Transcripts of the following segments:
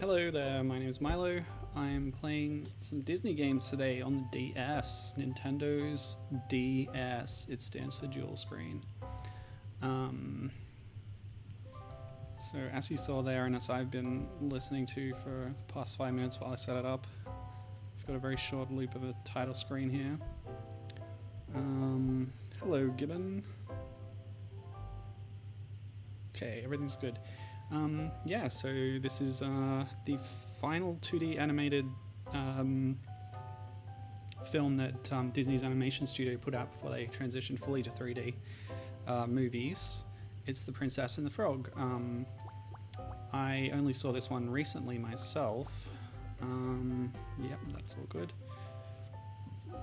Hello there, my name is Milo. I'm playing some Disney games today on the DS, Nintendo's DS. It stands for dual screen. So as you saw there, and as I've been listening to for the past 5 minutes while I set it up, I've got a very short loop of a title screen here. Hello, Gibbon. Okay, everything's good. Yeah, so this is the final 2D animated film that Disney's animation studio put out before they transitioned fully to 3D movies. It's The Princess and the Frog. I only saw this one recently myself. Yep, that's all good.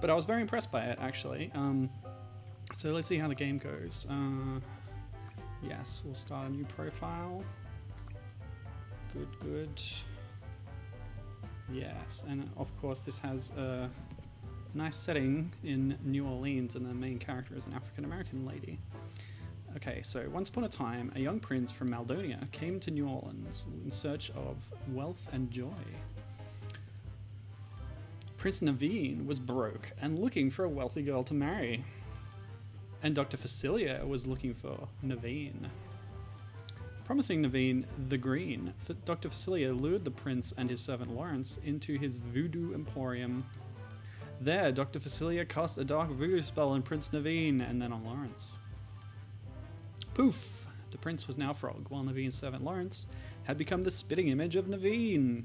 But I was very impressed by it, actually. So let's see how the game goes. Yes, we'll start a new profile. Good. Yes, and of course this has a nice setting in New Orleans, and the main character is an African-American lady. Okay, so once upon a time, a young prince from Maldonia came to New Orleans in search of wealth and joy. Prince Naveen was broke and looking for a wealthy girl to marry. And Dr. Facilia was looking for Naveen. Promising Naveen the green, Dr. Facilia lured the prince and his servant Lawrence into his voodoo emporium. There, Dr. Facilia cast a dark voodoo spell on Prince Naveen and then on Lawrence. Poof! The prince was now a frog, while Naveen's servant Lawrence had become the spitting image of Naveen.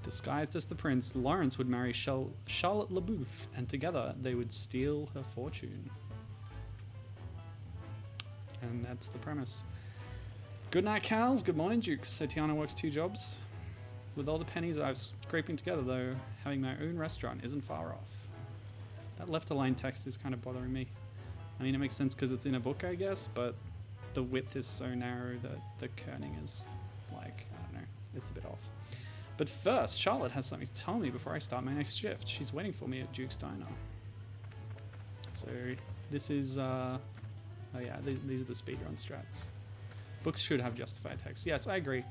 Disguised as the prince, Lawrence would marry Charlotte LaBouffe, and together they would steal her fortune. And that's the premise. Good night, cows. Good morning, Dukes. So Tiana works 2 jobs. With all the pennies I've scraping together, though, having my own restaurant isn't far off. That left-align text is kind of bothering me. I mean, it makes sense because it's in a book, I guess, but the width is so narrow that the kerning is like, I don't know, it's a bit off. But first, Charlotte has something to tell me before I start my next shift. She's waiting for me at Duke's Diner. So this is, oh yeah, these are the speedrun strats. Books should have justified text. Yes, I agree.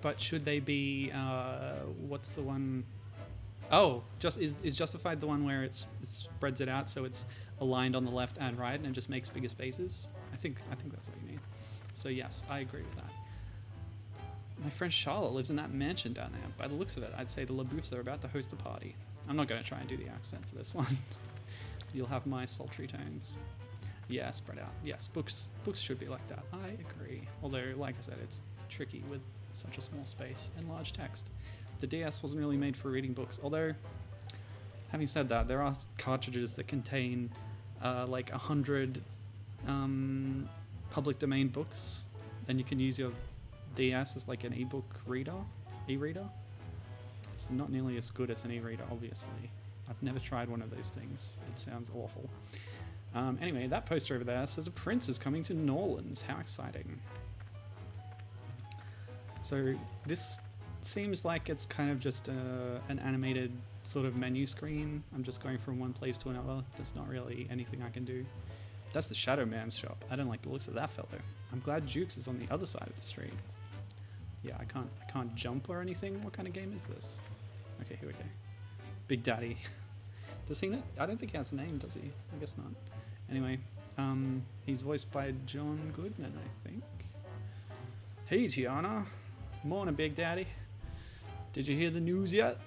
But should they be, what's the one? Oh, is justified the one where it spreads it out so it's aligned on the left and right and it just makes bigger spaces? I think that's what you mean. So yes, I agree with that. My friend Charlotte lives in that mansion down there. By the looks of it, I'd say the LaBouffes are about to host a party. I'm not going to try and do the accent for this one. You'll have my sultry tones. Yeah, spread out. Yes, books should be like that. I agree. Although, like I said, it's tricky with such a small space and large text. The DS wasn't really made for reading books. Although, having said that, there are cartridges that contain like 100 public domain books, and you can use your DS is like an e-reader. It's not nearly as good as an e-reader, obviously. I've never tried one of those things. It sounds awful. Anyway, that poster over there says a prince is coming to New Orleans. How exciting. So this seems like it's kind of just an animated sort of menu screen. I'm just going from one place to another. There's not really anything I can do. That's the Shadow Man's shop. I don't like the looks of that fellow. I'm glad Jukes is on the other side of the street. Yeah, I can't jump or anything. What kind of game is this? Okay, here we go. Big Daddy. Does he know? I don't think he has a name, does he? I guess not. Anyway, he's voiced by John Goodman, I think. Hey, Tiana. Morning, Big Daddy. Did you hear the news yet?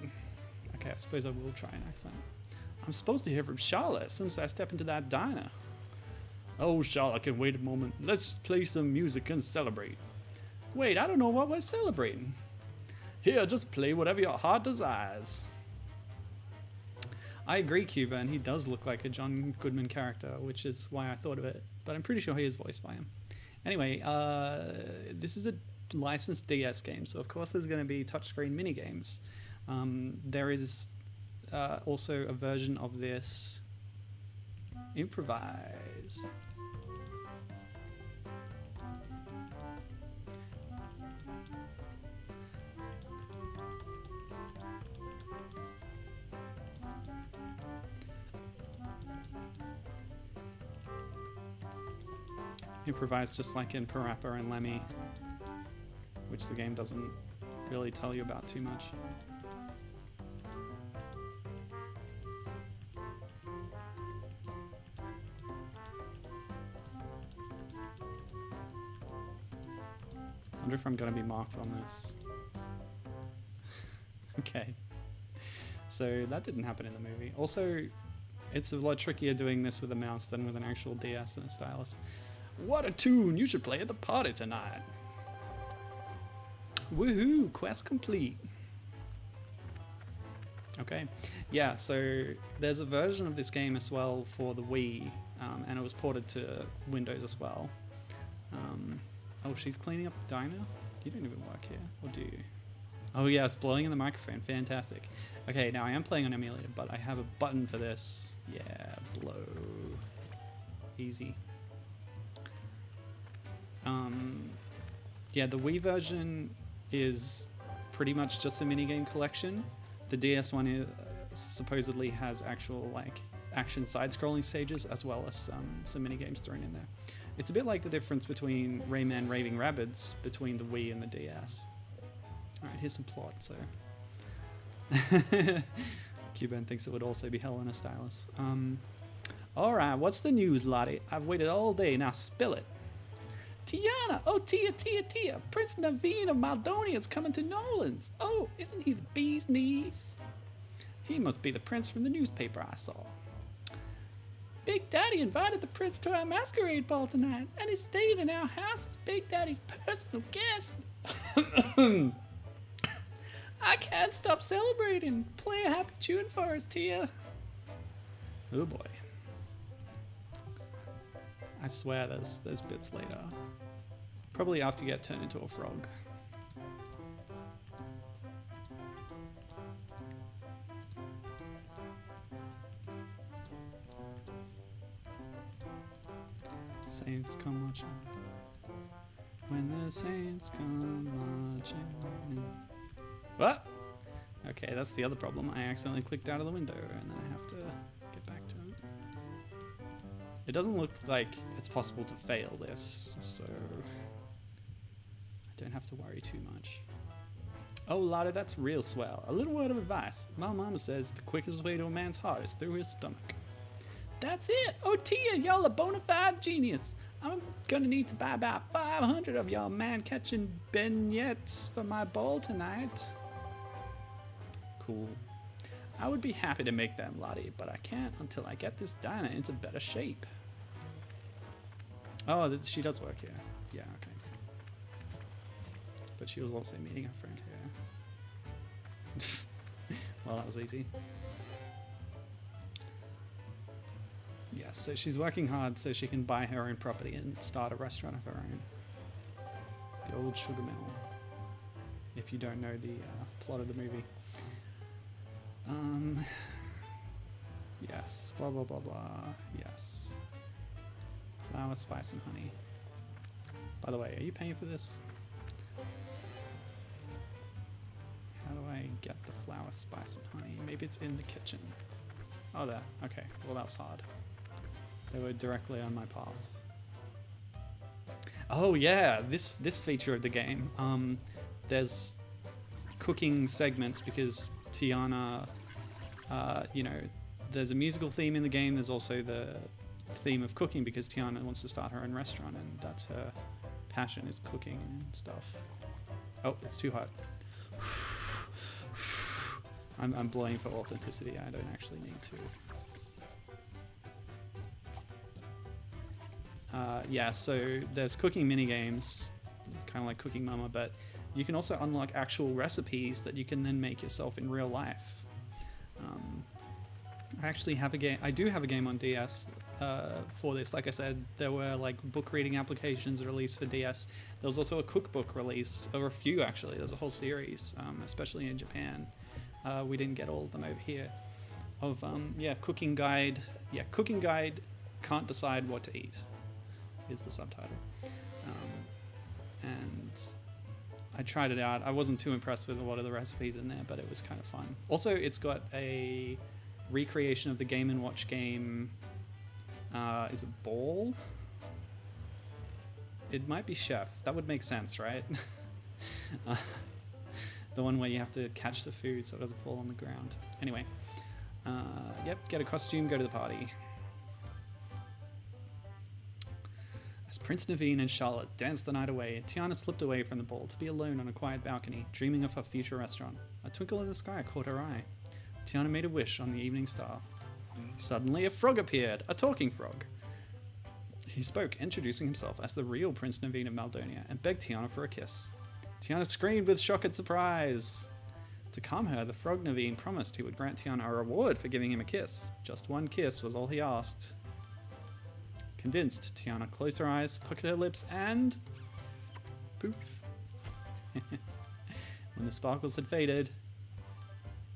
Okay, I suppose I will try an accent. I'm supposed to hear from Charlotte as soon as I step into that diner. Oh, Charlotte can wait a moment. Let's play some music and celebrate. Wait, I don't know what we're celebrating. Here, just play whatever your heart desires. I agree, Cuba, and he does look like a John Goodman character, which is why I thought of it. But I'm pretty sure he is voiced by him. Anyway, this is a licensed DS game, so of course there's going to be touchscreen minigames. There is also a version of this. Improvise. improvise just like in Parappa and Lemmy, which the game doesn't really tell you about too much. I wonder if I'm going to be marked on this. Okay. So that didn't happen in the movie. Also, it's a lot trickier doing this with a mouse than with an actual DS and a stylus. What a tune! You should play at the party tonight. Woohoo! Quest complete. Okay. Yeah, so there's a version of this game as well for the Wii, and it was ported to Windows as well. Oh, she's cleaning up the diner? You don't even work here, or do you? Oh yes, blowing in the microphone, fantastic. Okay, now I am playing on emulator, but I have a button for this. Yeah, blow. Easy. Yeah, the Wii version is pretty much just a minigame collection. The DS one is, supposedly has actual like action side-scrolling stages as well as some minigames thrown in there. It's a bit like the difference between Rayman Raving Rabbids between the Wii and the DS. Alright, here's some plot, so... Cuban thinks it would also be hell in a stylus. Alright, what's the news, Lottie? I've waited all day, now spill it. Tiana! Oh, Tia! Prince Naveen of Maldonia is coming to Nolans! Oh, isn't he the bee's knees? He must be the prince from the newspaper I saw. Big Daddy invited the prince to our masquerade ball tonight, and he's staying in our house as Big Daddy's personal guest. I can't stop celebrating. Play a happy tune for us, Tia. Oh boy. I swear there's bits later. Probably after you get turned into a frog. Saints come marching. When the saints come marching in. What? Okay, that's the other problem. I accidentally clicked out of the window and then I have to get back to it. It doesn't look like it's possible to fail this, so I don't have to worry too much. Oh, Lotta, that's real swell. A little word of advice. My mama says the quickest way to a man's heart is through his stomach. That's it! Oh, Tia, y'all a bona fide genius. I'm gonna need to buy about 500 of y'all man-catching beignets for my bowl tonight. Cool. I would be happy to make them, Lottie, but I can't until I get this diner into better shape. Oh, she does work here. Yeah, okay. But she was also meeting her friend here. Well, that was easy. Yeah, so she's working hard so she can buy her own property and start a restaurant of her own. The old sugar mill. If you don't know the plot of the movie. Yes, blah blah blah blah, yes. Flour, spice and honey. By the way, are you paying for this? How do I get the flour, spice and honey? Maybe it's in the kitchen. Oh, there, okay, well that was hard. They were directly on my path. Oh yeah, this feature of the game. There's cooking segments because Tiana, you know, there's a musical theme in the game. There's also the theme of cooking because Tiana wants to start her own restaurant and that's her passion is cooking and stuff. Oh, it's too hot. I'm blowing for authenticity. I don't actually need to. Yeah, so there's cooking minigames, kind of like Cooking Mama, but you can also unlock actual recipes that you can then make yourself in real life. I actually have a game. I do have a game on DS for this. Like I said, there were like book reading applications released for DS. There was also a cookbook released, or a few actually. There's a whole series, especially in Japan. We didn't get all of them over here. Of yeah, cooking guide. Yeah, cooking guide. Can't decide what to eat. Is the subtitle. And I tried it out. I wasn't too impressed with a lot of the recipes in there, but it was kind of fun. Also, it's got a recreation of the Game & Watch game. Is it Ball? It might be chef. That would make sense, right? The one where you have to catch the food so it doesn't fall on the ground. Anyway. Yep, get a costume, go to the party. As Prince Naveen and Charlotte danced the night away, Tiana slipped away from the ball to be alone on a quiet balcony, dreaming of her future restaurant. A twinkle in the sky caught her eye. Tiana made a wish on the evening star. Suddenly a frog appeared, a talking frog. He spoke, introducing himself as the real Prince Naveen of Maldonia, and begged Tiana for a kiss. Tiana screamed with shock and surprise. To calm her, the frog Naveen promised he would grant Tiana a reward for giving him a kiss. Just one kiss was all he asked. Convinced, Tiana closed her eyes, puckered her lips, and... poof. When the sparkles had faded...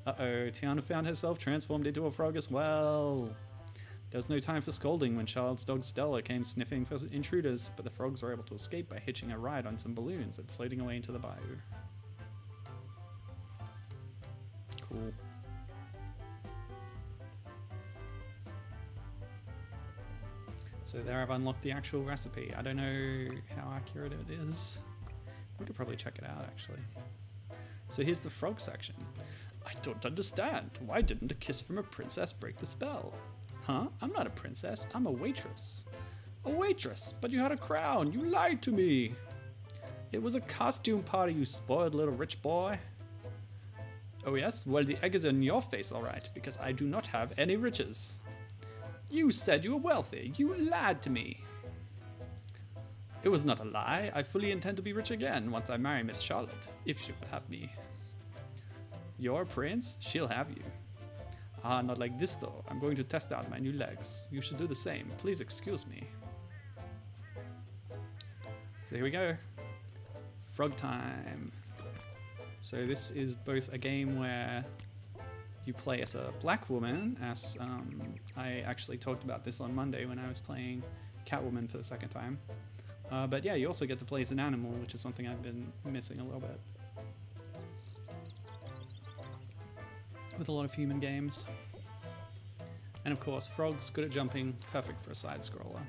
Uh-oh, Tiana found herself transformed into a frog as well. There was no time for scolding when Charlotte's dog Stella came sniffing for intruders, but the frogs were able to escape by hitching a ride on some balloons and floating away into the bayou. Cool. So there I've unlocked the actual recipe. I don't know how accurate it is. We could probably check it out, actually. So here's the frog section. I don't understand. Why didn't a kiss from a princess break the spell? Huh? I'm not a princess. I'm a waitress. A waitress? But you had a crown. You lied to me. It was a costume party, you spoiled little rich boy. Oh yes? Well, the egg is in your face, all right, because I do not have any riches. You said you were wealthy. You lied to me. It was not a lie. I fully intend to be rich again once I marry Miss Charlotte, if she will have me. Your prince? She'll have you. Ah, not like this though. I'm going to test out my new legs. You should do the same. Please excuse me. So here we go. Frog time. So this is both a game where you play as a black woman, as I actually talked about this on Monday when I was playing Catwoman for the second time. But yeah, you also get to play as an animal, which is something I've been missing a little bit with a lot of human games. And of course, frogs, good at jumping, perfect for a side-scroller.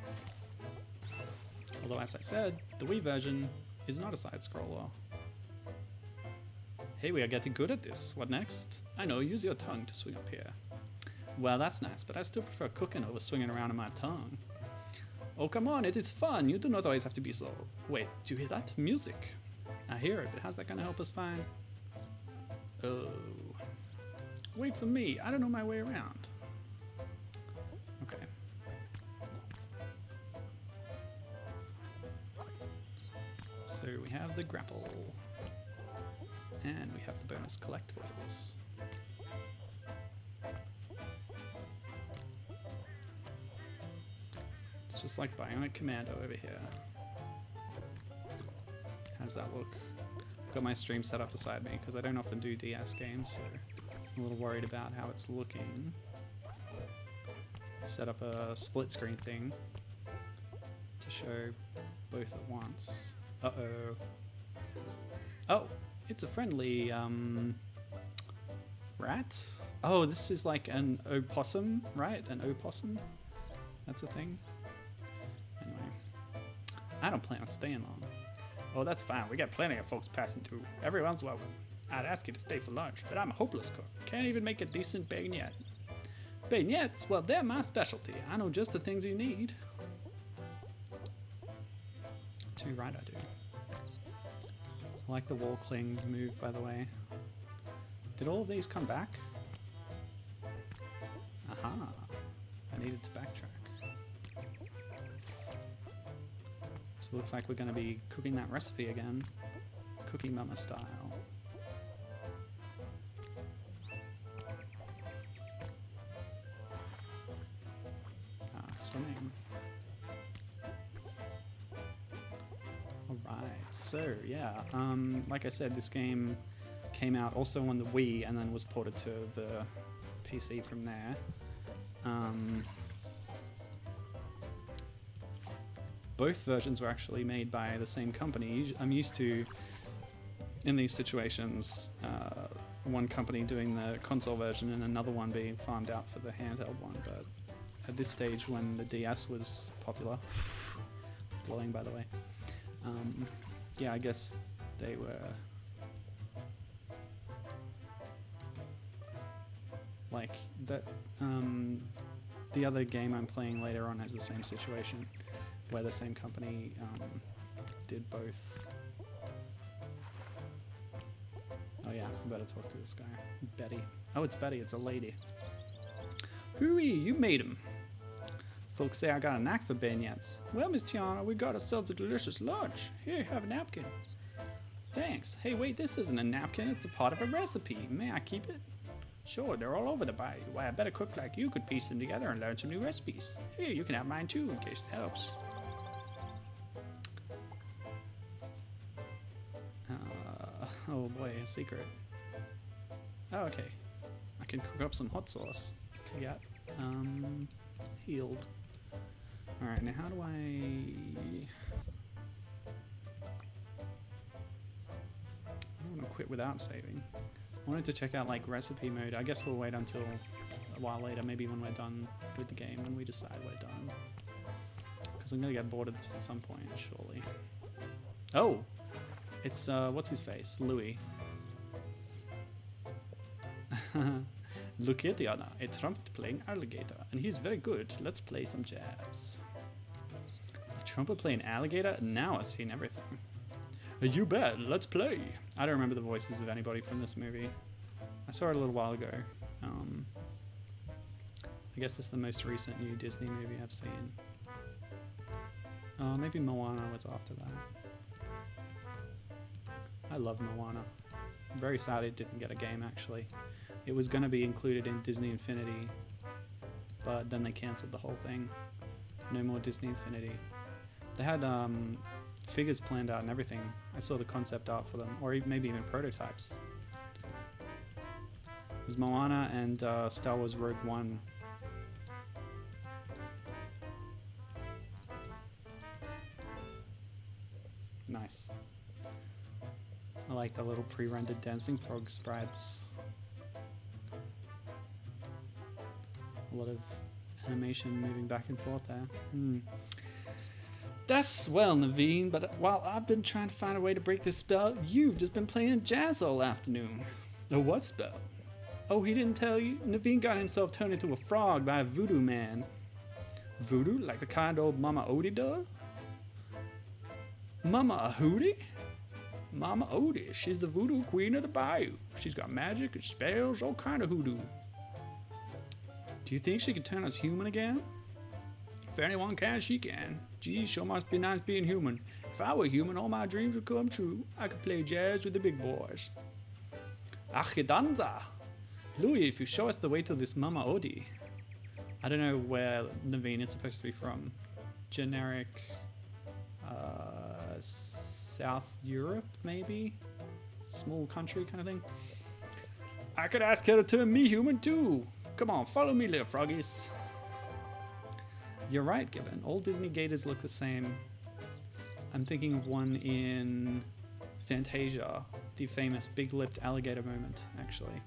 Although, as I said, the Wii version is not a side-scroller. Hey, we are getting good at this. What next? I know, use your tongue to swing up here. Well, that's nice, but I still prefer cooking over swinging around on my tongue. Oh, come on, it is fun. You do not always have to be so... Wait, do you hear that? Music. I hear it, but how's that going to help us find... Oh... Wait for me. I don't know my way around. Okay. So we have the grapple. And we have the bonus collectibles. It's just like Bionic Commando over here. How does that look? I've got my stream set up beside me because I don't often do DS games, so I'm a little worried about how it's looking. Set up a split screen thing to show both at once. Uh-oh. Oh, it's a friendly rat? Oh, this is like an opossum, right? An opossum? That's a thing? Anyway, I don't plan on staying long. Oh, that's fine. We got plenty of folks passing through. Everyone's welcome. I'd ask you to stay for lunch, but I'm a hopeless cook. Can't even make a decent baguette. Bagnettes? Well, they're my specialty. I know just the things you need. Too right I do. I like the wall cling move, by the way. Did all of these come back? Aha. I needed to backtrack. So it looks like we're going to be cooking that recipe again. Cooking Mama style. Swimming. Alright, so yeah, like I said, this game came out also on the Wii and then was ported to the PC from there. Both versions were actually made by the same company. I'm used to, in these situations, one company doing the console version and another one being farmed out for the handheld one, but at this stage when the DS was popular, blowing by the way, Yeah, I guess they were like that. The other game I'm playing later on has the same situation, where the same company did both. Oh yeah, I better talk to this guy. Betty. Oh, it's Betty, it's a lady. Hooey, you made him. Folks say I got a knack for beignets. Well, Miss Tiana, we got ourselves a delicious lunch. Here, have a napkin. Thanks. Hey, wait, this isn't a napkin, it's a part of a recipe. May I keep it? Sure, they're all over the bayou. Why, a better cook like you could piece them together and learn some new recipes. Here, you can have mine too, in case it helps. Oh boy, a secret. Oh, okay. I can cook up some hot sauce to get healed. Alright, now how do I don't want to quit without saving. I wanted to check out like recipe mode. I guess we'll wait until a while later, maybe when we're done with the game, when we decide we're done. Because I'm going to get bored of this at some point, surely. Oh! It's, what's his face? Louis. Look at Diana, a trumpet playing alligator, and he's very good. Let's play some jazz. A trumpet playing alligator? Now I've seen everything. You bet, let's play. I don't remember the voices of anybody from this movie. I saw it a little while ago. I guess it's the most recent new Disney movie I've seen. Maybe Moana was after that. I love Moana. I'm very sad it didn't get a game, actually. It was going to be included in Disney Infinity, but then they cancelled the whole thing. No more Disney Infinity. They had figures planned out and everything. I saw the concept art for them, or maybe even prototypes. It was Moana and Star Wars Rogue One. Nice. I like the little pre-rendered dancing frog sprites. A lot of animation moving back and forth there. That's swell, Naveen, but while I've been trying to find a way to break this spell, you've just been playing jazz all afternoon. A what spell? Oh, he didn't tell you? Naveen got himself turned into a frog by a voodoo man. Voodoo? Like the kind old Mama Odie does? Mama Hootie? Mama Odie, she's the voodoo queen of the bayou. She's got magic and spells, all kind of hoodoo. Do you think she can turn us human again? If anyone can, she can. Geez, sure must be nice being human. If I were human, all my dreams would come true. I could play jazz with the big boys. Achidanza! Louis, if you show us the way to this Mama Odie. I don't know where Naveen is supposed to be from. Generic... South Europe, maybe? Small country kind of thing. I could ask her to turn me human too. Come on, follow me, little froggies. You're right, Gibbon. All Disney gators look the same. I'm thinking of one in Fantasia, the famous big-lipped alligator moment, actually.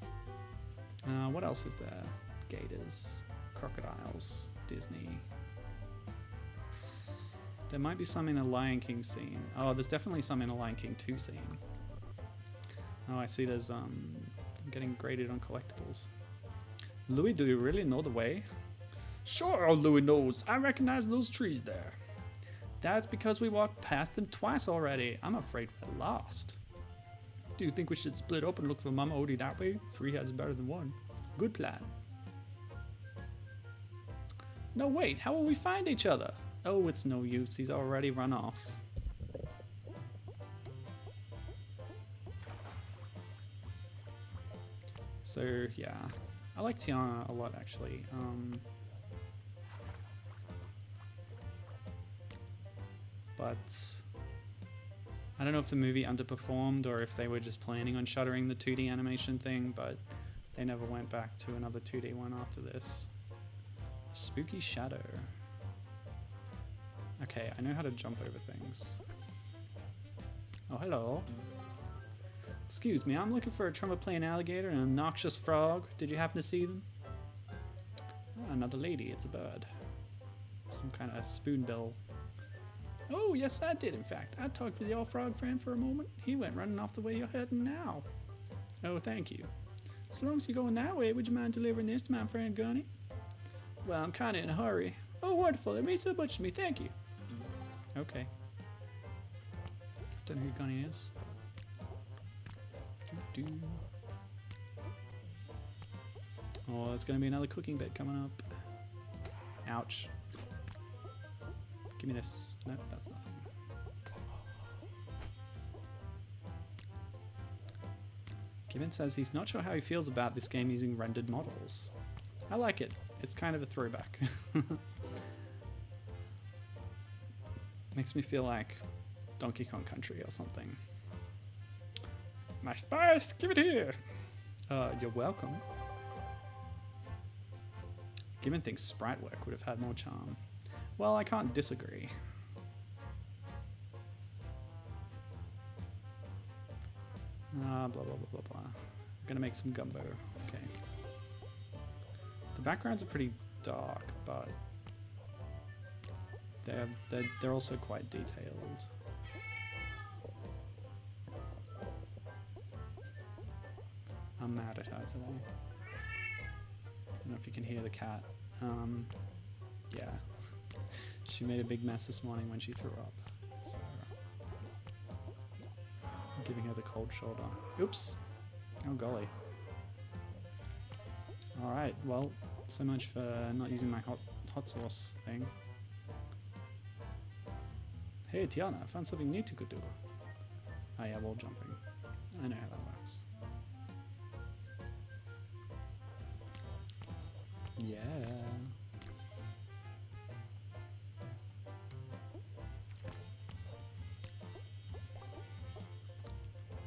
What else is there? Gators, crocodiles, Disney. There might be some in a Lion King scene. Oh, there's definitely some in a Lion King 2 scene. Oh, I see there's, I'm getting graded on collectibles. Louis, do you really know the way? Sure, Louis knows. I recognize those trees there. That's because we walked past them twice already. I'm afraid we're lost. Do you think we should split up and look for Mama Odie that way? 3 heads better than 1. Good plan. No, wait, how will we find each other? Oh, it's no use. He's already run off. So, yeah. I like Tiana a lot, actually. But I don't know if the movie underperformed or if they were just planning on shuttering the 2D animation thing, but they never went back to another 2D one after this. A spooky shadow. Okay, I know how to jump over things. Oh, hello. Excuse me, I'm looking for a trumpet-playing alligator and a noxious frog. Did you happen to see them? Oh, another lady. It's a bird. Some kind of spoonbill Oh, yes, I did, in fact. I talked with your frog friend for a moment. He went running off the way you're heading now. Oh, thank you. As long as you're going that way, would you mind delivering this to my friend Gunny? Well, I'm kind of in a hurry. Oh, wonderful. It means so much to me. Thank you. Okay. Don't know who Gunny is. Doo-doo. Oh, it's going to be another cooking bit coming up. Ouch. Give me this. Nope, that's nothing. Gibbon says he's not sure how he feels about this game using rendered models. I like it. It's kind of a throwback. Makes me feel like Donkey Kong Country or something. My spice, give it here. You're welcome. Gibbon thinks sprite work would have had more charm. Well, I can't disagree. Blah, blah, blah, blah, blah. I'm gonna make some gumbo. Okay. The backgrounds are pretty dark, but they're also quite detailed. I'm mad at her today. Don't know if you can hear the cat. Yeah. She made a big mess this morning when she threw up. So I'm giving her the cold shoulder. Oops. Oh golly. Alright, well, so much for not using my hot sauce thing. Hey Tiana, I found something new to do. Oh yeah, wall jumping. I know how that works. Yeah.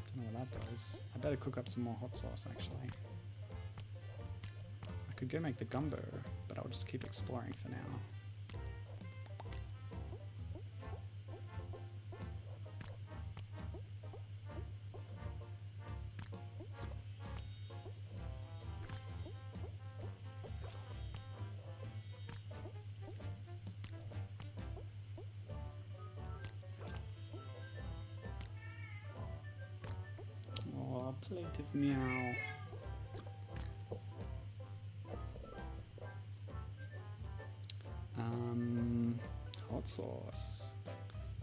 Don't know what that does. I better cook up some more hot sauce actually. I could go make the gumbo, but I'll just keep exploring for now. Plaintive meow. Hot sauce.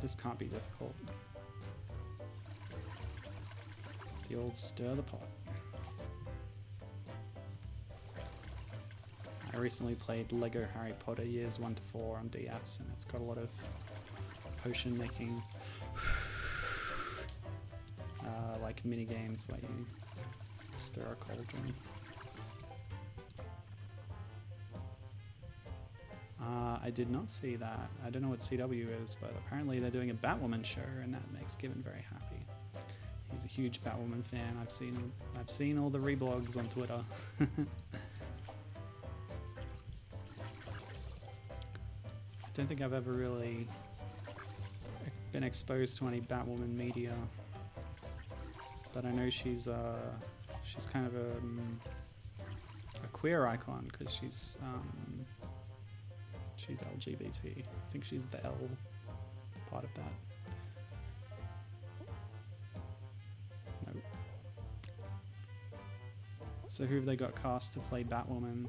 This can't be difficult. The old stir the pot. I recently played Lego Harry Potter years 1 to 4 on DS, and it's got a lot of potion making like mini games where you stir a cauldron. I did not see that. I don't know what CW is, but apparently they're doing a Batwoman show, and that makes Gibbon very happy. He's a huge Batwoman fan. I've seen all the reblogs on Twitter. I don't think I've ever really been exposed to any Batwoman media. But I know she's kind of a queer icon because she's LGBT. I think she's the L part of that. Nope. So who have they got cast to play Batwoman?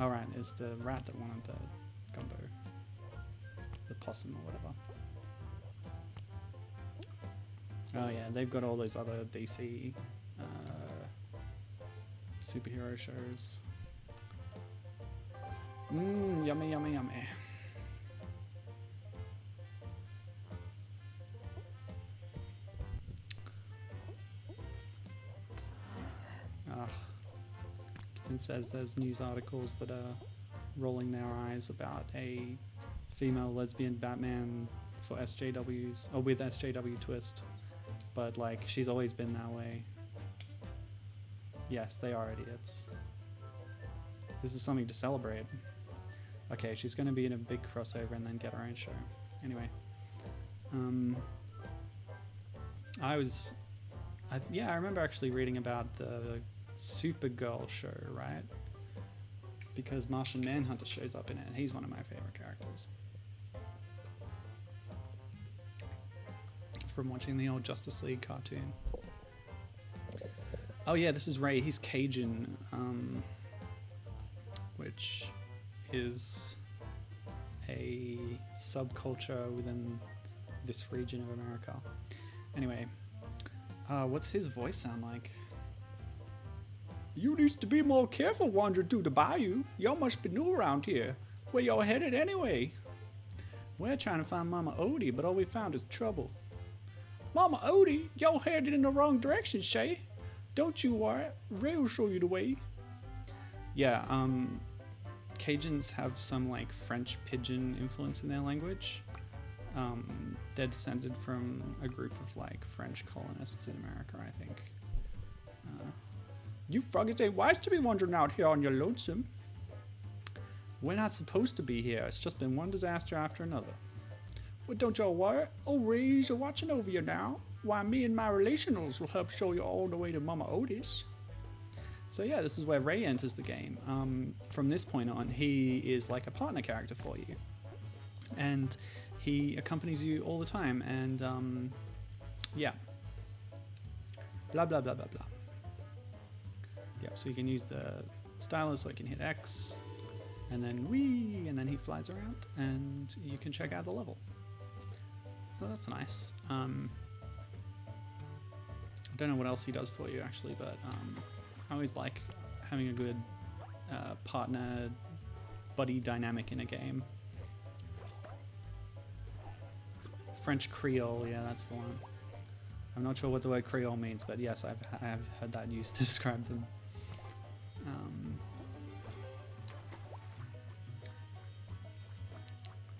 All right, it's the rat that wanted the gumbo, the possum or whatever. Oh yeah, they've got all those other DC superhero shows. Yummy, yummy, yummy. It says there's news articles that are rolling their eyes about a female lesbian Batman for SJWs, or with SJW twist. But like, she's always been that way. Yes, they are idiots. This is something to celebrate. Okay, she's going to be in a big crossover and then get her own show. Anyway. I remember actually reading about the Supergirl show, right? Because Martian Manhunter shows up in it, and he's one of my favorite characters. from watching the old Justice League cartoon. Oh yeah, this is Ray. He's Cajun, which is a subculture within this region of America. Anyway, what's his voice sound like? You used to be more careful wandering through the bayou. Y'all must be new around here. Where y'all headed anyway? We're trying to find Mama Odie, but all we found is trouble. Mama Odie? Y'all headed in the wrong direction, Shay. Don't you worry, Ray will show you the way. Yeah, Cajuns have some like French pidgin influence in their language. They're descended from a group of like French colonists in America, I think. You froggers ain't wise to be wandering out here on your lonesome. We're not supposed to be here. It's just been one disaster after another. Well, don't y'all worry. Old Ray's watching over you now. Why, me and my relationals will help show you all the way to Mama Odie's. So yeah, this is where Ray enters the game. From this point on, he is like a partner character for you. And he accompanies you all the time. And yeah. Blah, blah, blah, blah, blah. Yep, so you can use the stylus, so you can hit X, and then whee, and then he flies around, and you can check out the level. So that's nice. I don't know what else he does for you, actually, but I always like having a good partner buddy dynamic in a game. French Creole, yeah, that's the one. I'm not sure what the word Creole means, but yes, I have heard that used to describe them.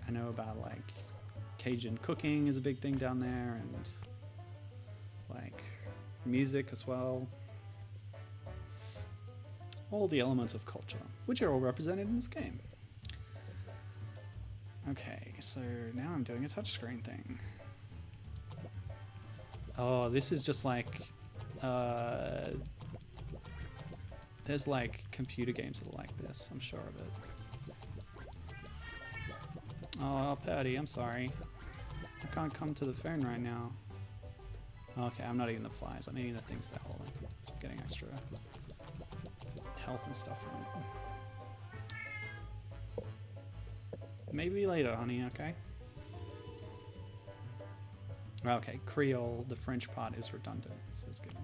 I know about like Cajun cooking is a big thing down there, and like music as well. All the elements of culture, which are all represented in this game. Okay, so now I'm doing a touchscreen thing. Oh, this is just like there's like computer games that are like this, I'm sure of it. Oh, Patty, I'm sorry. I can't come to the phone right now. Okay, I'm not eating the flies. I'm eating the things that hold it. So I'm getting extra health and stuff from it. Maybe later, honey, okay? Okay, Creole, the French part is redundant, so it's good.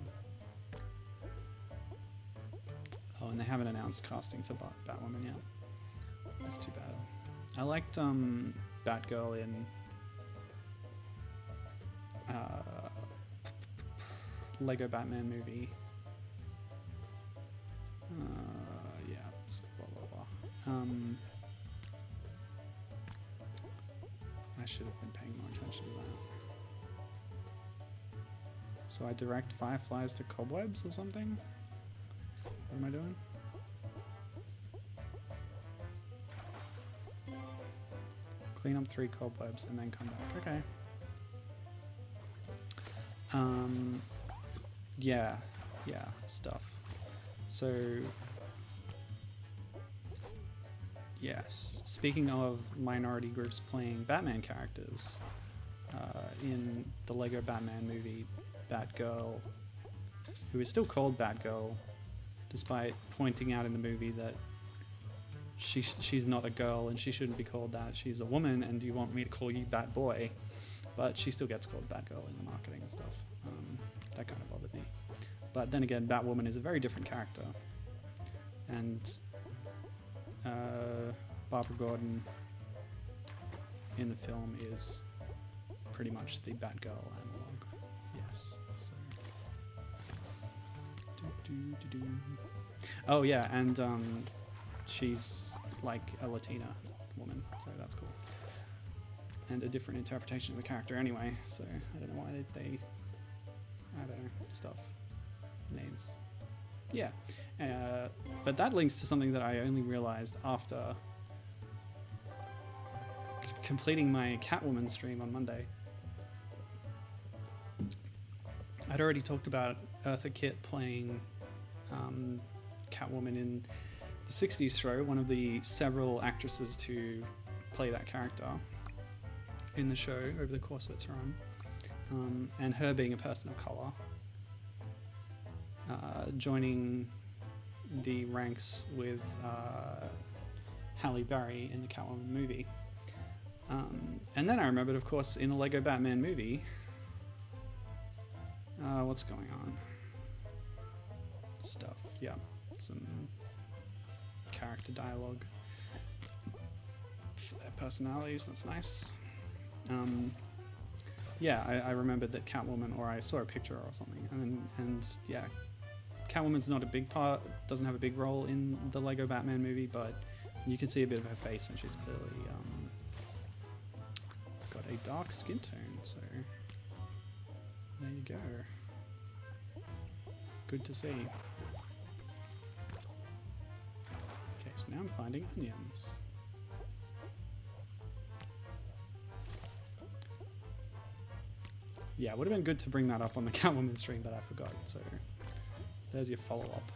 Oh, and they haven't announced casting for Batwoman yet. That's too bad. I liked Batgirl in Lego Batman movie. Yeah, it's blah blah blah. I should have been paying more attention to that. So I direct fireflies to cobwebs or something? What am I doing? Clean up 3 cobwebs and then come back. Okay. Yeah, stuff. So, yes, speaking of minority groups playing Batman characters, in the Lego Batman movie, Batgirl, who is still called Batgirl, despite pointing out in the movie that she's not a girl and she shouldn't be called that. She's a woman, and you want me to call you Batboy, but she still gets called Batgirl in the marketing and stuff. That kind of bothered me. But then again, Batwoman is a very different character, and Barbara Gordon in the film is pretty much the Batgirl analog. Yes. So. Oh yeah, and she's like a Latina woman, so that's cool. And a different interpretation of the character anyway, so I don't know why they I don't know, stuff. Names. Yeah. But that links to something that I only realized after completing my Catwoman stream on Monday. I'd already talked about Eartha Kitt playing Catwoman in the 60s show, one of the several actresses to play that character in the show over the course of its run. and her being a person of color, joining the ranks with Halle Berry in the Catwoman movie. And then I remembered, of course, in the Lego Batman movie, what's going on? Stuff, yeah, some character dialogue for their personalities, that's nice. Yeah, I remembered that Catwoman, or I saw a picture or something, and yeah, Catwoman's not a big part, doesn't have a big role in the Lego Batman movie, but you can see a bit of her face, and she's clearly got a dark skin tone, so there you go. Good to see. Okay, so now I'm finding onions. Yeah, it would have been good to bring that up on the Catwoman stream, but I forgot, so there's your follow-up.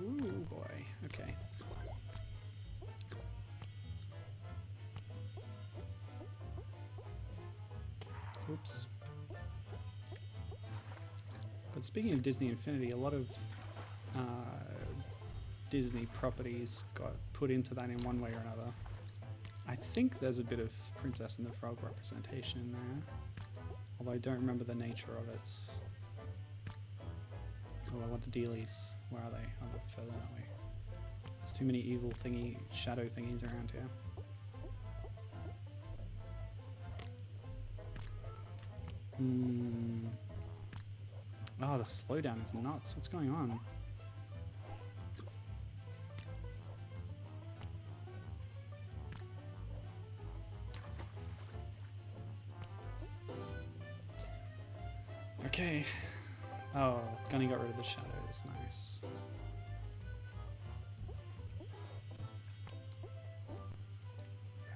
Ooh, boy. Okay. Oops. But speaking of Disney Infinity, a lot of Disney properties got put into that in one way or another. I think there's a bit of Princess and the Frog representation in there, although I don't remember the nature of it. Oh, I want the dealies. Where are they? Oh, they're further that way. There's too many evil thingy, shadow thingies around here. Oh, the slowdown is nuts. What's going on? Okay. Oh, Gunny got rid of the shadows. Nice.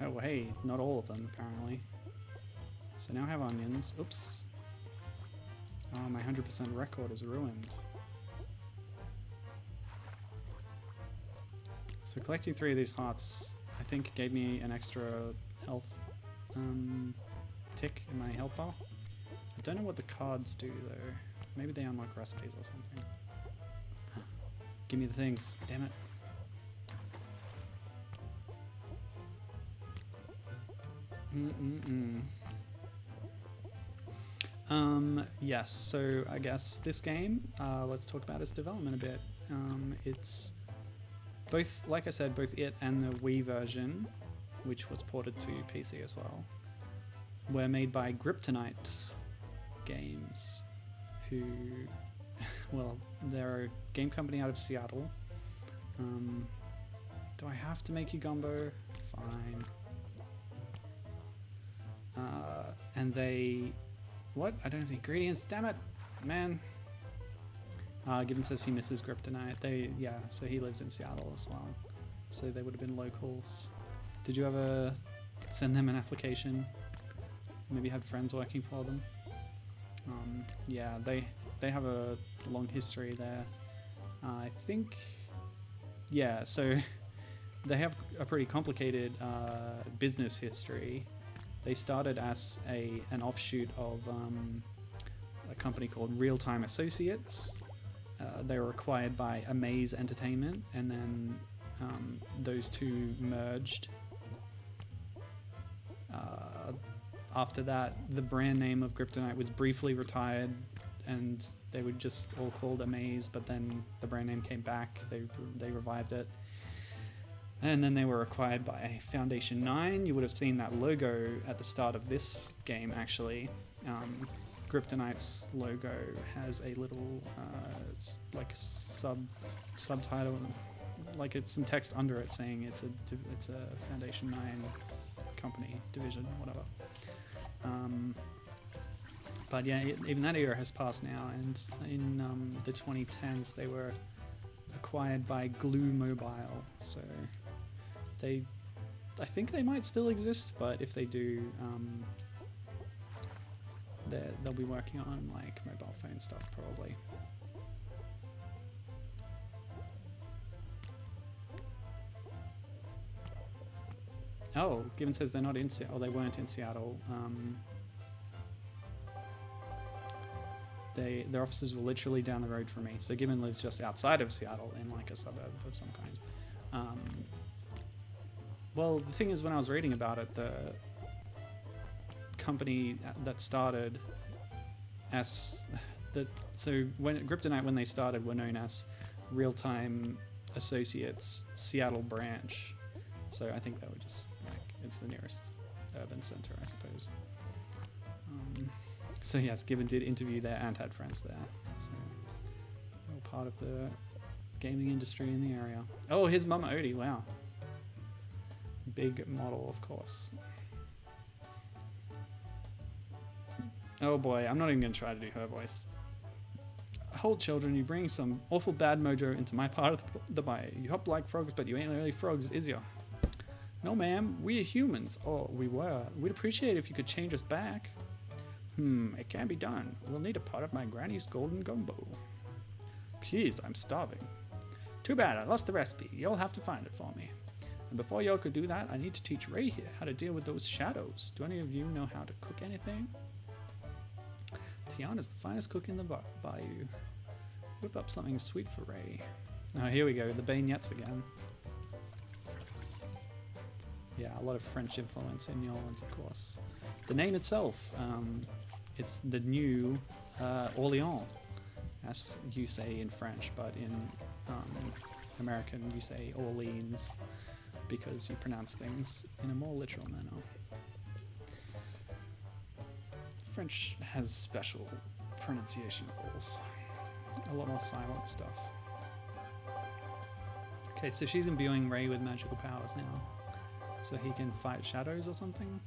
Oh, hey, not all of them, apparently. So now I have onions. Oops. Oh, my 100% record is ruined. So collecting 3 of these hearts, I think, gave me an extra health tick in my health bar. I don't know what the cards do, though. Maybe they unlock recipes or something. Give me the things, damn it. Yes, so I guess this game, let's talk about its development a bit. It's both, like I said, both it and the Wii version, which was ported to PC as well, were made by Kryptonite Games, who, well, they're a game company out of Seattle. Do I have to make you gumbo? Fine. And they... What? I don't have the ingredients. Damn it! Man. Gibbon says he misses Kryptonite. Yeah, so he lives in Seattle as well. So they would have been locals. Did you ever send them an application? Maybe had friends working for them? Yeah, they have a long history there. I think... Yeah, so they have a pretty complicated business history. They started as an offshoot of a company called Real Time Associates. They were acquired by Amaze Entertainment, and then those two merged. After that, the brand name of Kryptonite was briefly retired, and they were just all called Amaze, but then the brand name came back. They revived it. And then they were acquired by Foundation 9. You would have seen that logo at the start of this game, actually. Kryptonite's logo has a little, like a subtitle, like it's some text under it saying it's a Foundation 9 company, division, whatever. But yeah, even that era has passed now, and in the 2010s they were acquired by Glue Mobile, so I think they might still exist, but if they do, they'll be working on like mobile phone stuff probably. Oh, Gibbon says they're not in Seattle. They weren't in Seattle. Their offices were literally down the road from me. So Gibbon lives just outside of Seattle in like a suburb of some kind. Well, the thing is, when I was reading about it, the company that started so when Kryptonite, when they started, were known as Real Time Associates Seattle branch. So I think they were just like, it's the nearest urban center, I suppose. So yes, Gibbon did interview there and had friends there. So they were part of the gaming industry in the area. Oh, here's Mama Odie, wow. Big model, of course. Oh boy, I'm not even going to try to do her voice. Hold, children, you bring some awful bad mojo into my part of the bay. You hop like frogs, but you ain't really frogs, is ya? No, ma'am, we are humans. Oh, we were. We'd appreciate it if you could change us back. It can be done. We'll need a pot of my granny's golden gumbo. Please, I'm starving. Too bad, I lost the recipe. You'll have to find it for me. And before y'all could do that, I need to teach Ray here how to deal with those shadows. Do any of you know how to cook anything? Tiana's the finest cook in the bayou. Whip up something sweet for Ray. Oh, here we go, the bagnettes again. Yeah, a lot of French influence in New Orleans, of course. The name itself, it's the new Orléans, as you say in French, but in American you say Orleans, because you pronounce things in a more literal manner. French has special pronunciation rules. A lot more silent stuff. Okay, so she's imbuing Ray with magical powers now. So he can fight shadows or something?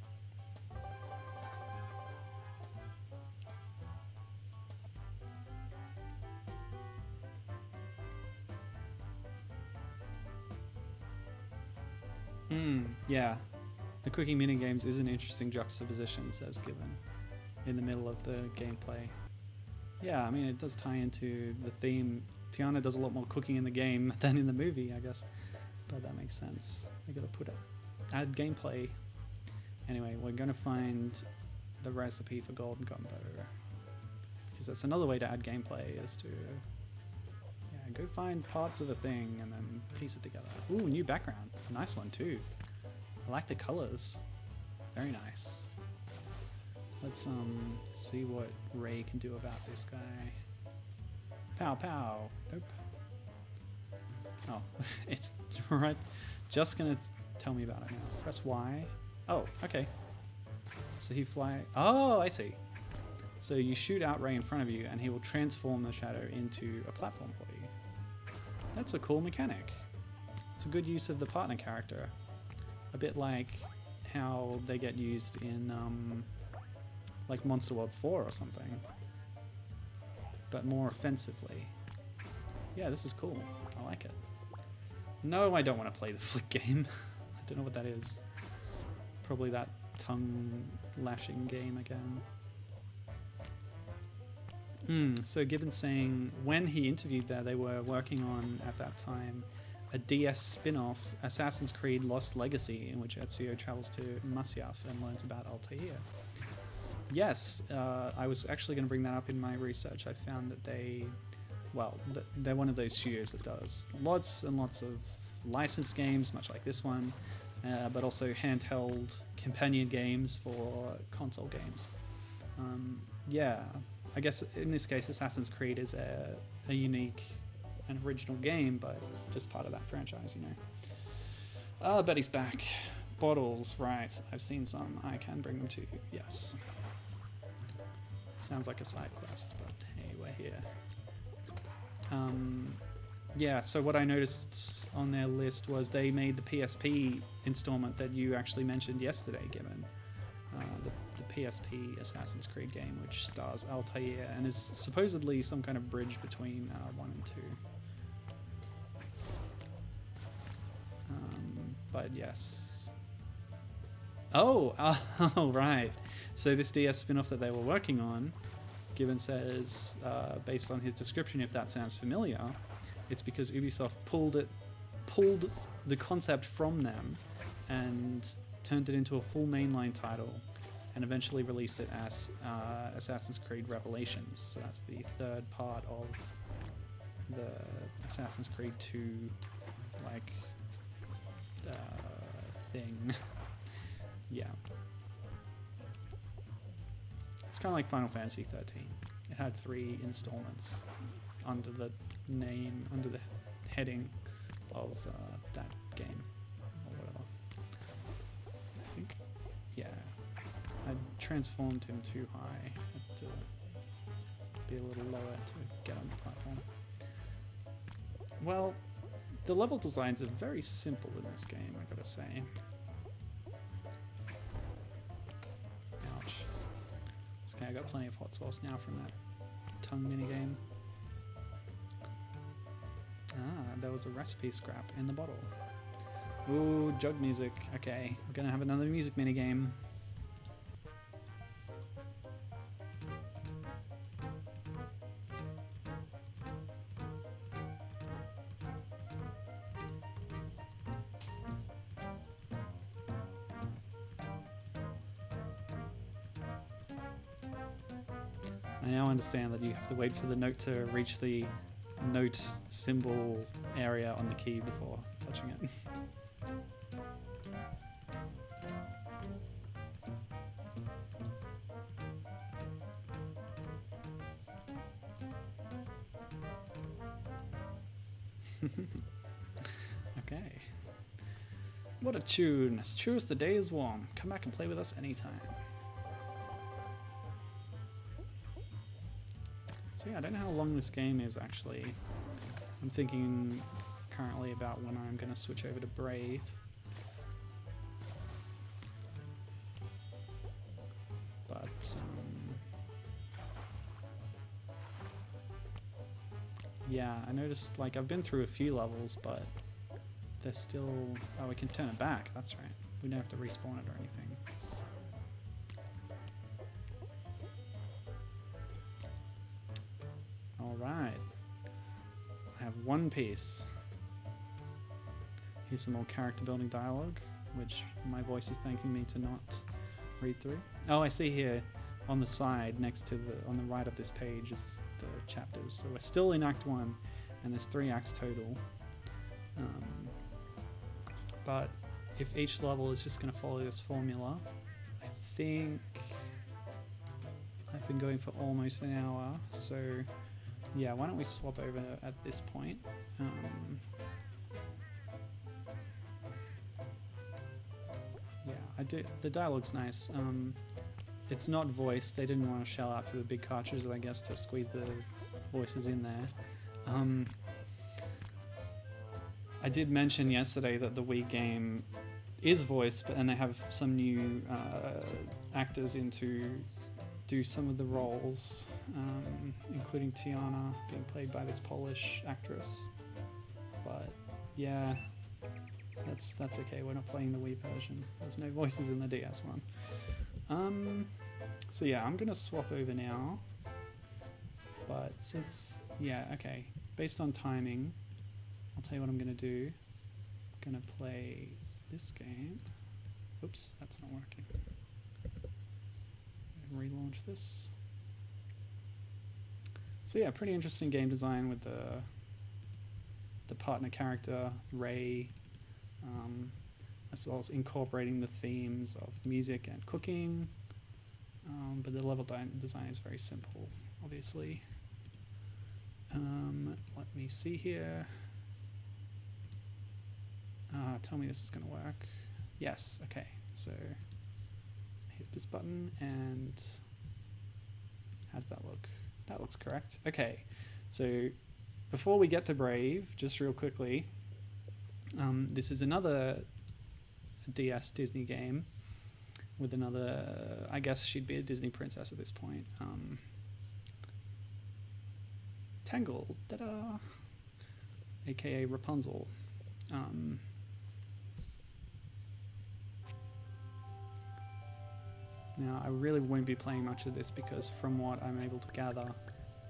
Yeah. The cooking minigames is an interesting juxtaposition, says Gibbon, in the middle of the gameplay. Yeah, I mean, it does tie into the theme. Tiana does a lot more cooking in the game than in the movie, I guess. But that makes sense. They gotta add gameplay. Anyway, we're gonna find the recipe for golden gumbo, because that's another way to add gameplay, is to go find parts of a thing and then piece it together. Ooh, new background. A nice one too. I like the colors. Very nice. Let's see what Ray can do about this guy. Pow pow. Nope. Oh, it's right. Just gonna tell me about it now. Press Y. Oh, okay. So he fly. Oh, I see. So you shoot out Ray in front of you and he will transform the shadow into a platform for you. That's a cool mechanic. It's a good use of the partner character. A bit like how they get used in like Monster World 4 or something. But more offensively. Yeah, this is cool. I like it. No, I don't want to play the flick game. I don't know what that is. Probably that tongue lashing game again. So Gibbon's saying when he interviewed there, they were working on, at that time, a DS spin-off, Assassin's Creed Lost Legacy, in which Ezio travels to Masyaf and learns about Altair. Yes, I was actually going to bring that up in my research. I found that they're one of those studios that does lots and lots of licensed games, much like this one, but also handheld companion games for console games. Yeah, I guess in this case Assassin's Creed is a unique and original game, but just part of that franchise, you know. Betty's back. Bottles, right. I've seen some. I can bring them to you. Yes. Sounds like a side quest, but hey, we're here. Yeah, so what I noticed on their list was they made the PSP installment that you actually mentioned yesterday, Gibbon. The PSP Assassin's Creed game, which stars Altair and is supposedly some kind of bridge between 1 and 2. But yes. Oh, right. So this DS spin-off that they were working on, Gibbon says, based on his description, if that sounds familiar, it's because Ubisoft pulled the concept from them and turned it into a full mainline title, and eventually released it as Assassin's Creed Revelations. So that's the third part of the Assassin's Creed 2 like thing. Yeah. It's kind of like Final Fantasy 13. It had 3 installments under the name, under the heading of that game, or whatever. I think, yeah. I transformed him too high. I had to be a little lower to get on the platform. Well, the level designs are very simple in this game, I gotta say. Ouch. Okay, I got plenty of hot sauce now from that tongue minigame. Ah, there was a recipe scrap in the bottle. Ooh, jug music. Okay, we're gonna have another music minigame. I now understand that you have to wait for the note to reach the note symbol area on the key before touching it. Okay. What a tune. As true as the day is warm. Come back and play with us anytime. So yeah, I don't know how long this game is actually. I'm thinking currently about when I'm going to switch over to Brave. But yeah, I noticed like I've been through a few levels, but there's still... Oh, we can turn it back. That's right. We don't have to respawn it or anything. Alright. I have one piece. Here's some more character building dialogue, which my voice is thanking me to not read through. Oh, I see here on the side, next to the... on the right of this page is the chapters. So we're still in Act 1, and there's 3 acts total. But if each level is just going to follow this formula, I think I've been going for almost an hour, so yeah, why don't we swap over at this point. Yeah, I do. The dialogue's nice. It's not voiced. They didn't want to shell out for the big cartridges, I guess, to squeeze the voices in there. I did mention yesterday that the Wii game is voiced, and they have some new actors in to do some of the roles, including Tiana being played by this Polish actress. But yeah, that's okay. We're not playing the Wii version. There's no voices in the DS one. So yeah, I'm gonna swap over now. But since okay, based on timing, I'll tell you what I'm going to do. I'm going to play this game. Oops, that's not working. Relaunch this. So yeah, pretty interesting game design with the partner character, Ray, as well as incorporating the themes of music and cooking. But the level design is very simple, obviously. Let me see here. Tell me this is going to work. Yes, okay. So hit this button and how does that look? That looks correct. Okay, so before we get to Brave, just real quickly, this is another DS Disney game with another, I guess she'd be a Disney princess at this point. Tangled, ta-da! AKA Rapunzel. Now, I really won't be playing much of this because from what I'm able to gather,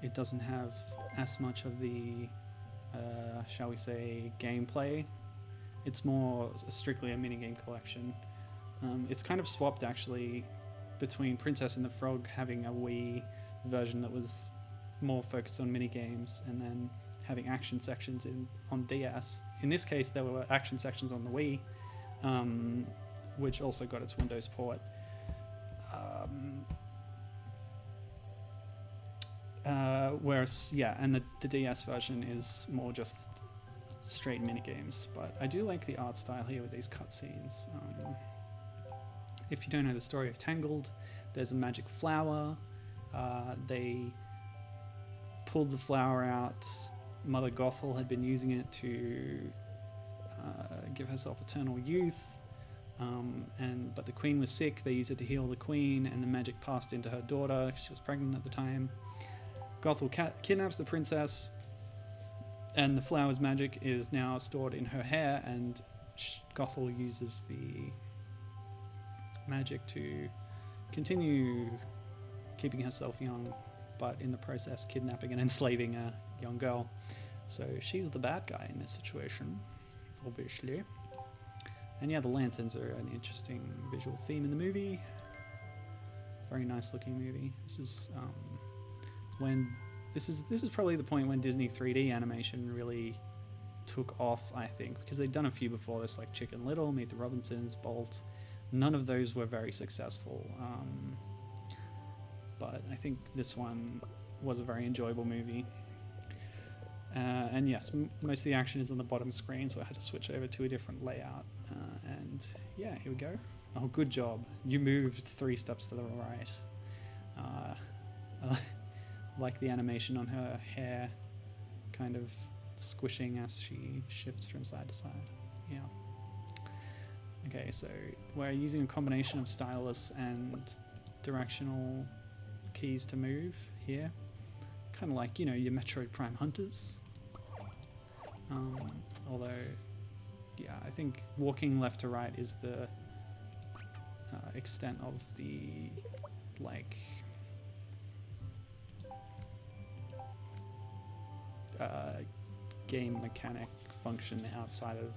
it doesn't have as much of the, shall we say, gameplay. It's more strictly a minigame collection. It's kind of swapped actually between Princess and the Frog having a Wii version that was more focused on mini games, and then having action sections on DS. In this case, there were action sections on the Wii, which also got its Windows port. Whereas, yeah, and the DS version is more just straight mini games. But I do like the art style here with these cutscenes. If you don't know the story of Tangled, there's a magic flower. They pulled the flower out. Mother Gothel had been using it to give herself eternal youth. But the queen was sick. They used it to heal the queen, and the magic passed into her daughter. She was pregnant at the time. Gothel kidnaps the princess, and the flower's magic is now stored in her hair, and Gothel uses the magic to continue keeping herself young, but in the process kidnapping and enslaving a young girl. So she's the bad guy in this situation, obviously. And yeah, the lanterns are an interesting visual theme in the movie. Very nice looking movie. This is this is probably the point when Disney 3D animation really took off, I think, because they'd done a few before this, like Chicken Little, Meet the Robinsons, Bolt. None of those were very successful, but I think this one was a very enjoyable movie. And yes, most of the action is on the bottom screen, so I had to switch over to a different layout. And yeah, here we go. Oh, good job. You moved 3 steps to the right. I like the animation on her hair kind of squishing as she shifts from side to side. Yeah. Okay, so we're using a combination of stylus and directional keys to move here. Kind of like, you know, your Metroid Prime hunters. Although, yeah, I think walking left to right is the extent of the, like, game mechanic function outside of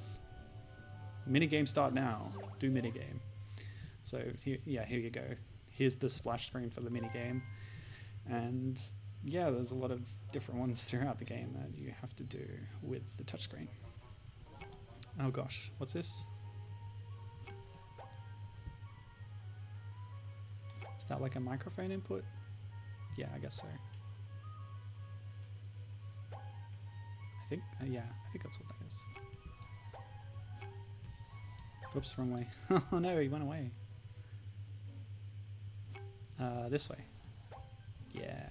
minigame start now, do minigame. So here you go. Here's the splash screen for the minigame. And yeah, there's a lot of different ones throughout the game that you have to do with the touchscreen. Oh gosh, what's this? Is that like a microphone input? Yeah, I guess so. I think that's what that is. Whoops, wrong way. Oh no, he went away. This way. Yeah.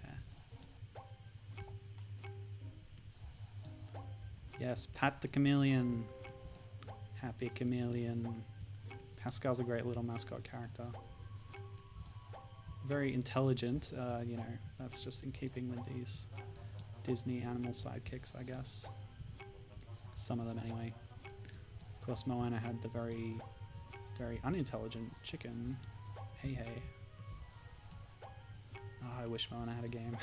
Yes, Pat the Chameleon. Happy Chameleon. Pascal's a great little mascot character. Very intelligent, you know, that's just in keeping with these Disney animal sidekicks, I guess. Some of them anyway. Of course, Moana had the very, very unintelligent chicken. Hey, hey. Oh, I wish Moana had a game.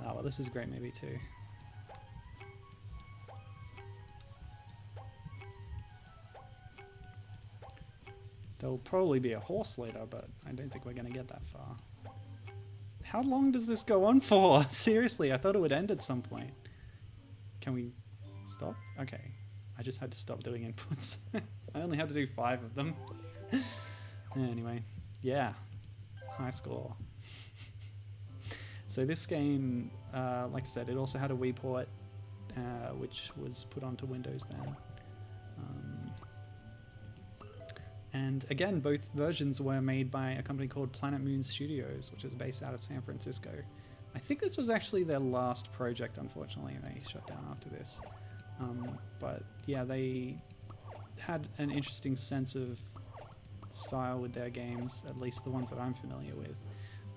Oh, well, this is a great movie too. There'll probably be a horse later, but I don't think we're going to get that far. How long does this go on for? Seriously, I thought it would end at some point. Can we stop? Okay. I just had to stop doing inputs. I only had to do 5 of them. Anyway, yeah. High score. So this game, like I said, it also had a Wii port, which was put onto Windows then. And again, both versions were made by a company called Planet Moon Studios, which is based out of San Francisco. I think this was actually their last project, unfortunately. They shut down after this. But yeah, they had an interesting sense of style with their games, at least the ones that I'm familiar with.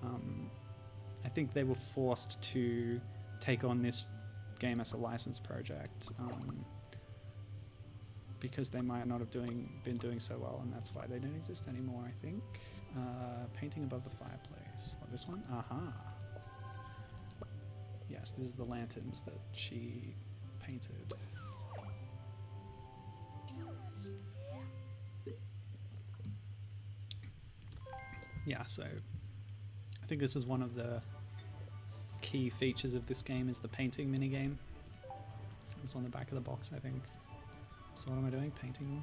I think they were forced to take on this game as a licensed project. Because they might not have been doing so well, and that's why they don't exist anymore, I think. Painting above the fireplace. What, this one? Aha. Yes, this is the lanterns that she painted. yeah, so I think this is one of the key features of this game is the painting minigame. It was on the back of the box, I think. So what am I doing? Painting?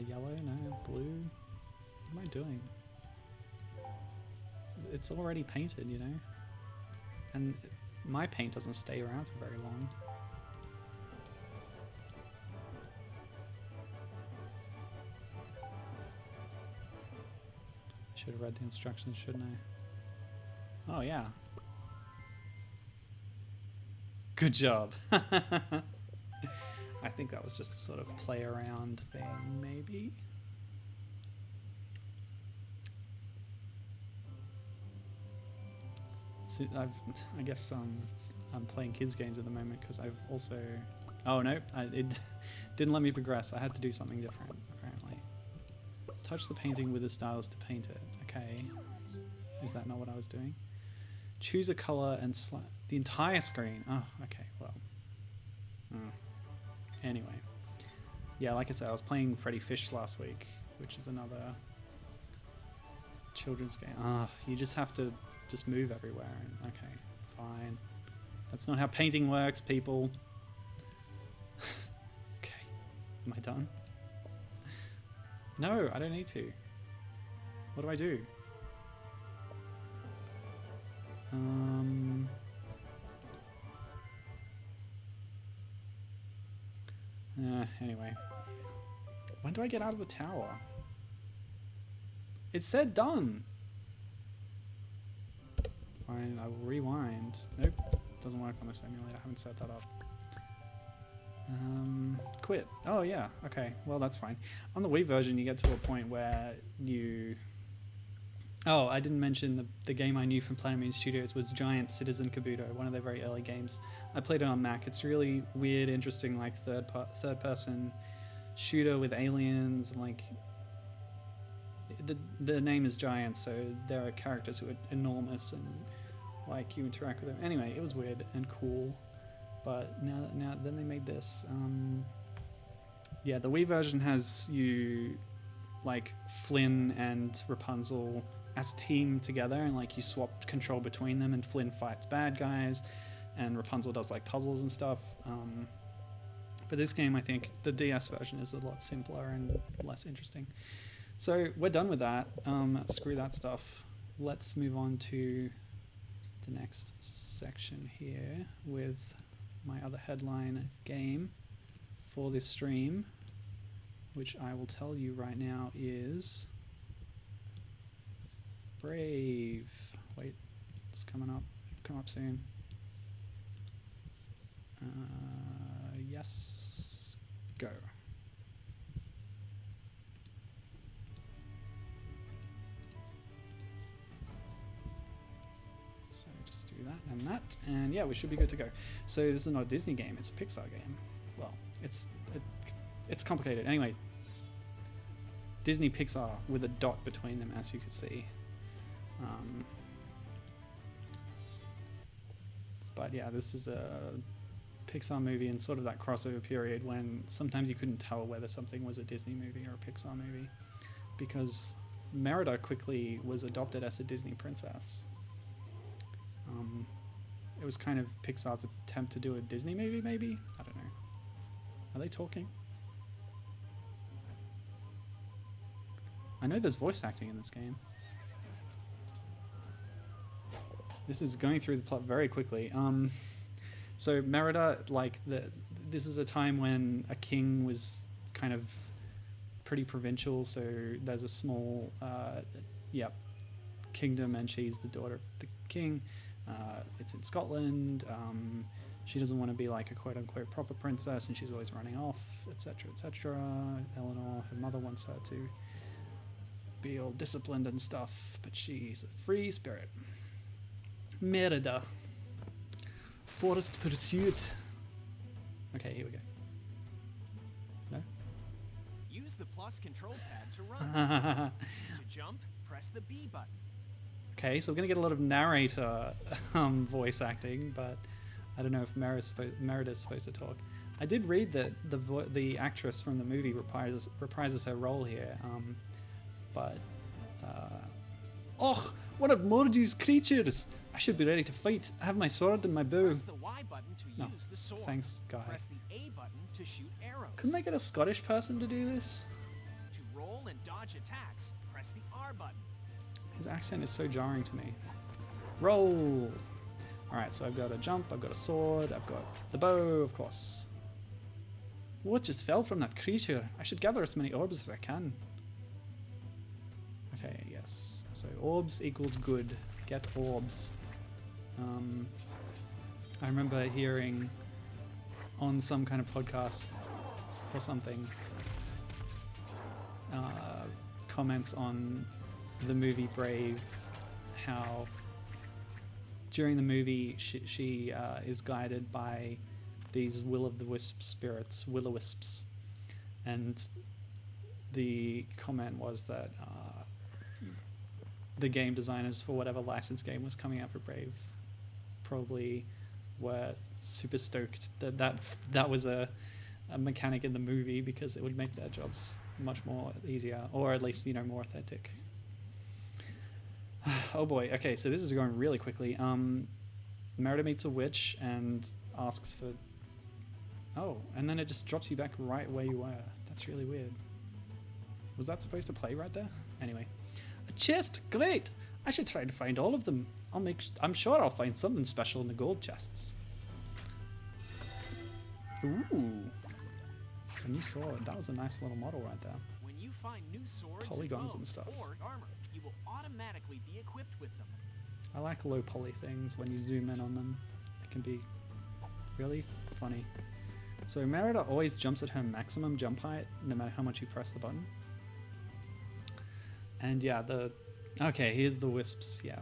Yellow? No. Blue? What am I doing? It's already painted, you know? And my paint doesn't stay around for very long. Should have read the instructions, shouldn't I? Oh, yeah. Good job. I think that was just a sort of play around thing, maybe? So I guess I'm playing kids games at the moment because I've also... Oh, no, it didn't let me progress. I had to do something different, apparently. Touch the painting with the stylus to paint it. Okay. Is that not what I was doing? Choose a color and the entire screen. Oh, okay, well. Anyway. Yeah, like I said, I was playing Freddy Fish last week, which is another children's game. You just have to just move everywhere. And, okay, fine. That's not how painting works, people. Okay. Am I done? No, I don't need to. What do I do? Anyway. When do I get out of the tower? It said done. Fine, I will rewind. Nope, doesn't work on this emulator. I haven't set that up. Quit. Oh yeah, okay. Well, that's fine. On the Wii version, you get to a point where you... Oh, I didn't mention the game I knew from Planet Moon Studios was Giant Citizen Kabuto, one of their very early games. I played it on Mac. It's really weird, interesting, like third-person shooter with aliens. Like the name is Giant, so there are characters who are enormous and like you interact with them. Anyway, it was weird and cool. But then they made this. Yeah, the Wii version has you like Flynn and Rapunzel as team together, and like you swap control between them, and Flynn fights bad guys and Rapunzel does like puzzles and stuff. But this game, I think the DS version is a lot simpler and less interesting. So we're done with that. Screw that stuff. Let's move on to the next section here with my other headline game for this stream, which I will tell you right now is Brave. Wait, it's coming up. Come up soon. Yes. Go. So just do that and that, and yeah, we should be good to go. So this is not a Disney game; it's a Pixar game. Well, it's complicated. Anyway, Disney Pixar with a dot between them, as you can see. But yeah, this is a Pixar movie in sort of that crossover period when sometimes you couldn't tell whether something was a Disney movie or a Pixar movie, because Merida quickly was adopted as a Disney princess. It was kind of Pixar's attempt to do a Disney movie, maybe? I don't know. Are they talking? I know there's voice acting in this game. This is going through the plot very quickly. So Merida, like, this is a time when a king was kind of pretty provincial, so there's a small, kingdom, and she's the daughter of the king. It's in Scotland. She doesn't want to be like a quote-unquote proper princess, and she's always running off, etc., etc. Eleanor, her mother, wants her to be all disciplined and stuff, but she's a free spirit. Merida. Forest Pursuit. Okay, here we go. No? Use the plus control pad to run. To jump, press the B button. Okay, so we're going to get a lot of narrator voice acting, but I don't know if Merida's supposed to talk. I did read that the actress from the movie reprises her role here, but oh, one of Mordu's creatures! I should be ready to fight. I have my sword and my bow. Press the Y button to No, use the sword. thanks, guy. Press the A button to shoot arrows. Couldn't I get a Scottish person to do this? To roll and dodge attacks, press the R button. His accent is so jarring to me. Roll! Alright, so I've got a jump, I've got a sword, I've got the bow, of course. What just fell from that creature? I should gather as many orbs as I can. Okay, yes. So orbs equals good. Get orbs. I remember hearing on some kind of podcast or something comments on the movie Brave, how during the movie she is guided by these will-o'-the-wisp spirits, will-o'-wisps, and the comment was that the game designers for whatever license game was coming out for Brave probably were super stoked that was a mechanic in the movie, because it would make their jobs much more easier, or at least, you know, more authentic. Oh boy. Okay, so this is going really quickly. Merida meets a witch and asks for... Oh, and then it just drops you back right where you were. That's really weird. Was that supposed to play right there? Anyway. A chest! Great! I should try to find all of them. I'm sure I'll find something special in the gold chests. Ooh. A new sword. That was a nice little model right there. When you find new swords Polygons and bows stuff. or armor, you will automatically be equipped with them. I like low poly things. When you zoom in on them, it can be really funny. So Merida always jumps at her maximum jump height, no matter how much you press the button. And yeah, okay, here's the wisps, yeah.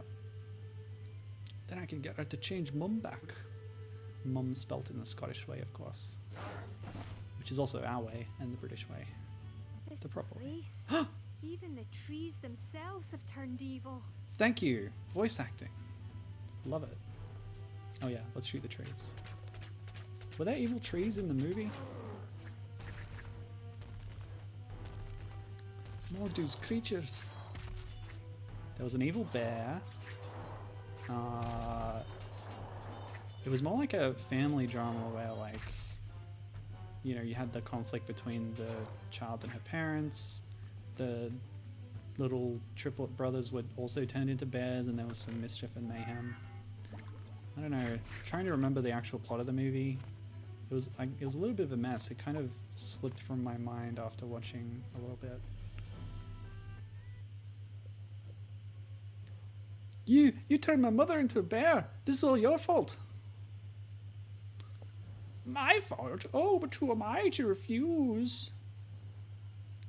Then I can get her to change mum back. Mum spelt in the Scottish way, of course. Which is also our way, and the British way. This The proper way. place, even the trees themselves have turned evil. Thank you. Voice acting. Love it. Oh yeah, let's shoot the trees. Were there evil trees in the movie? Mordu's creatures. There was an evil bear. It was more like a family drama where, like, you know, you had the conflict between the child and her parents. The little triplet brothers were also turned into bears, and there was some mischief and mayhem. I don't know. Trying to remember the actual plot of the movie. It was a little bit of a mess. It kind of slipped from my mind after watching a little bit. You turned my mother into a bear. This is all your fault. My fault? Oh, but who am I to refuse?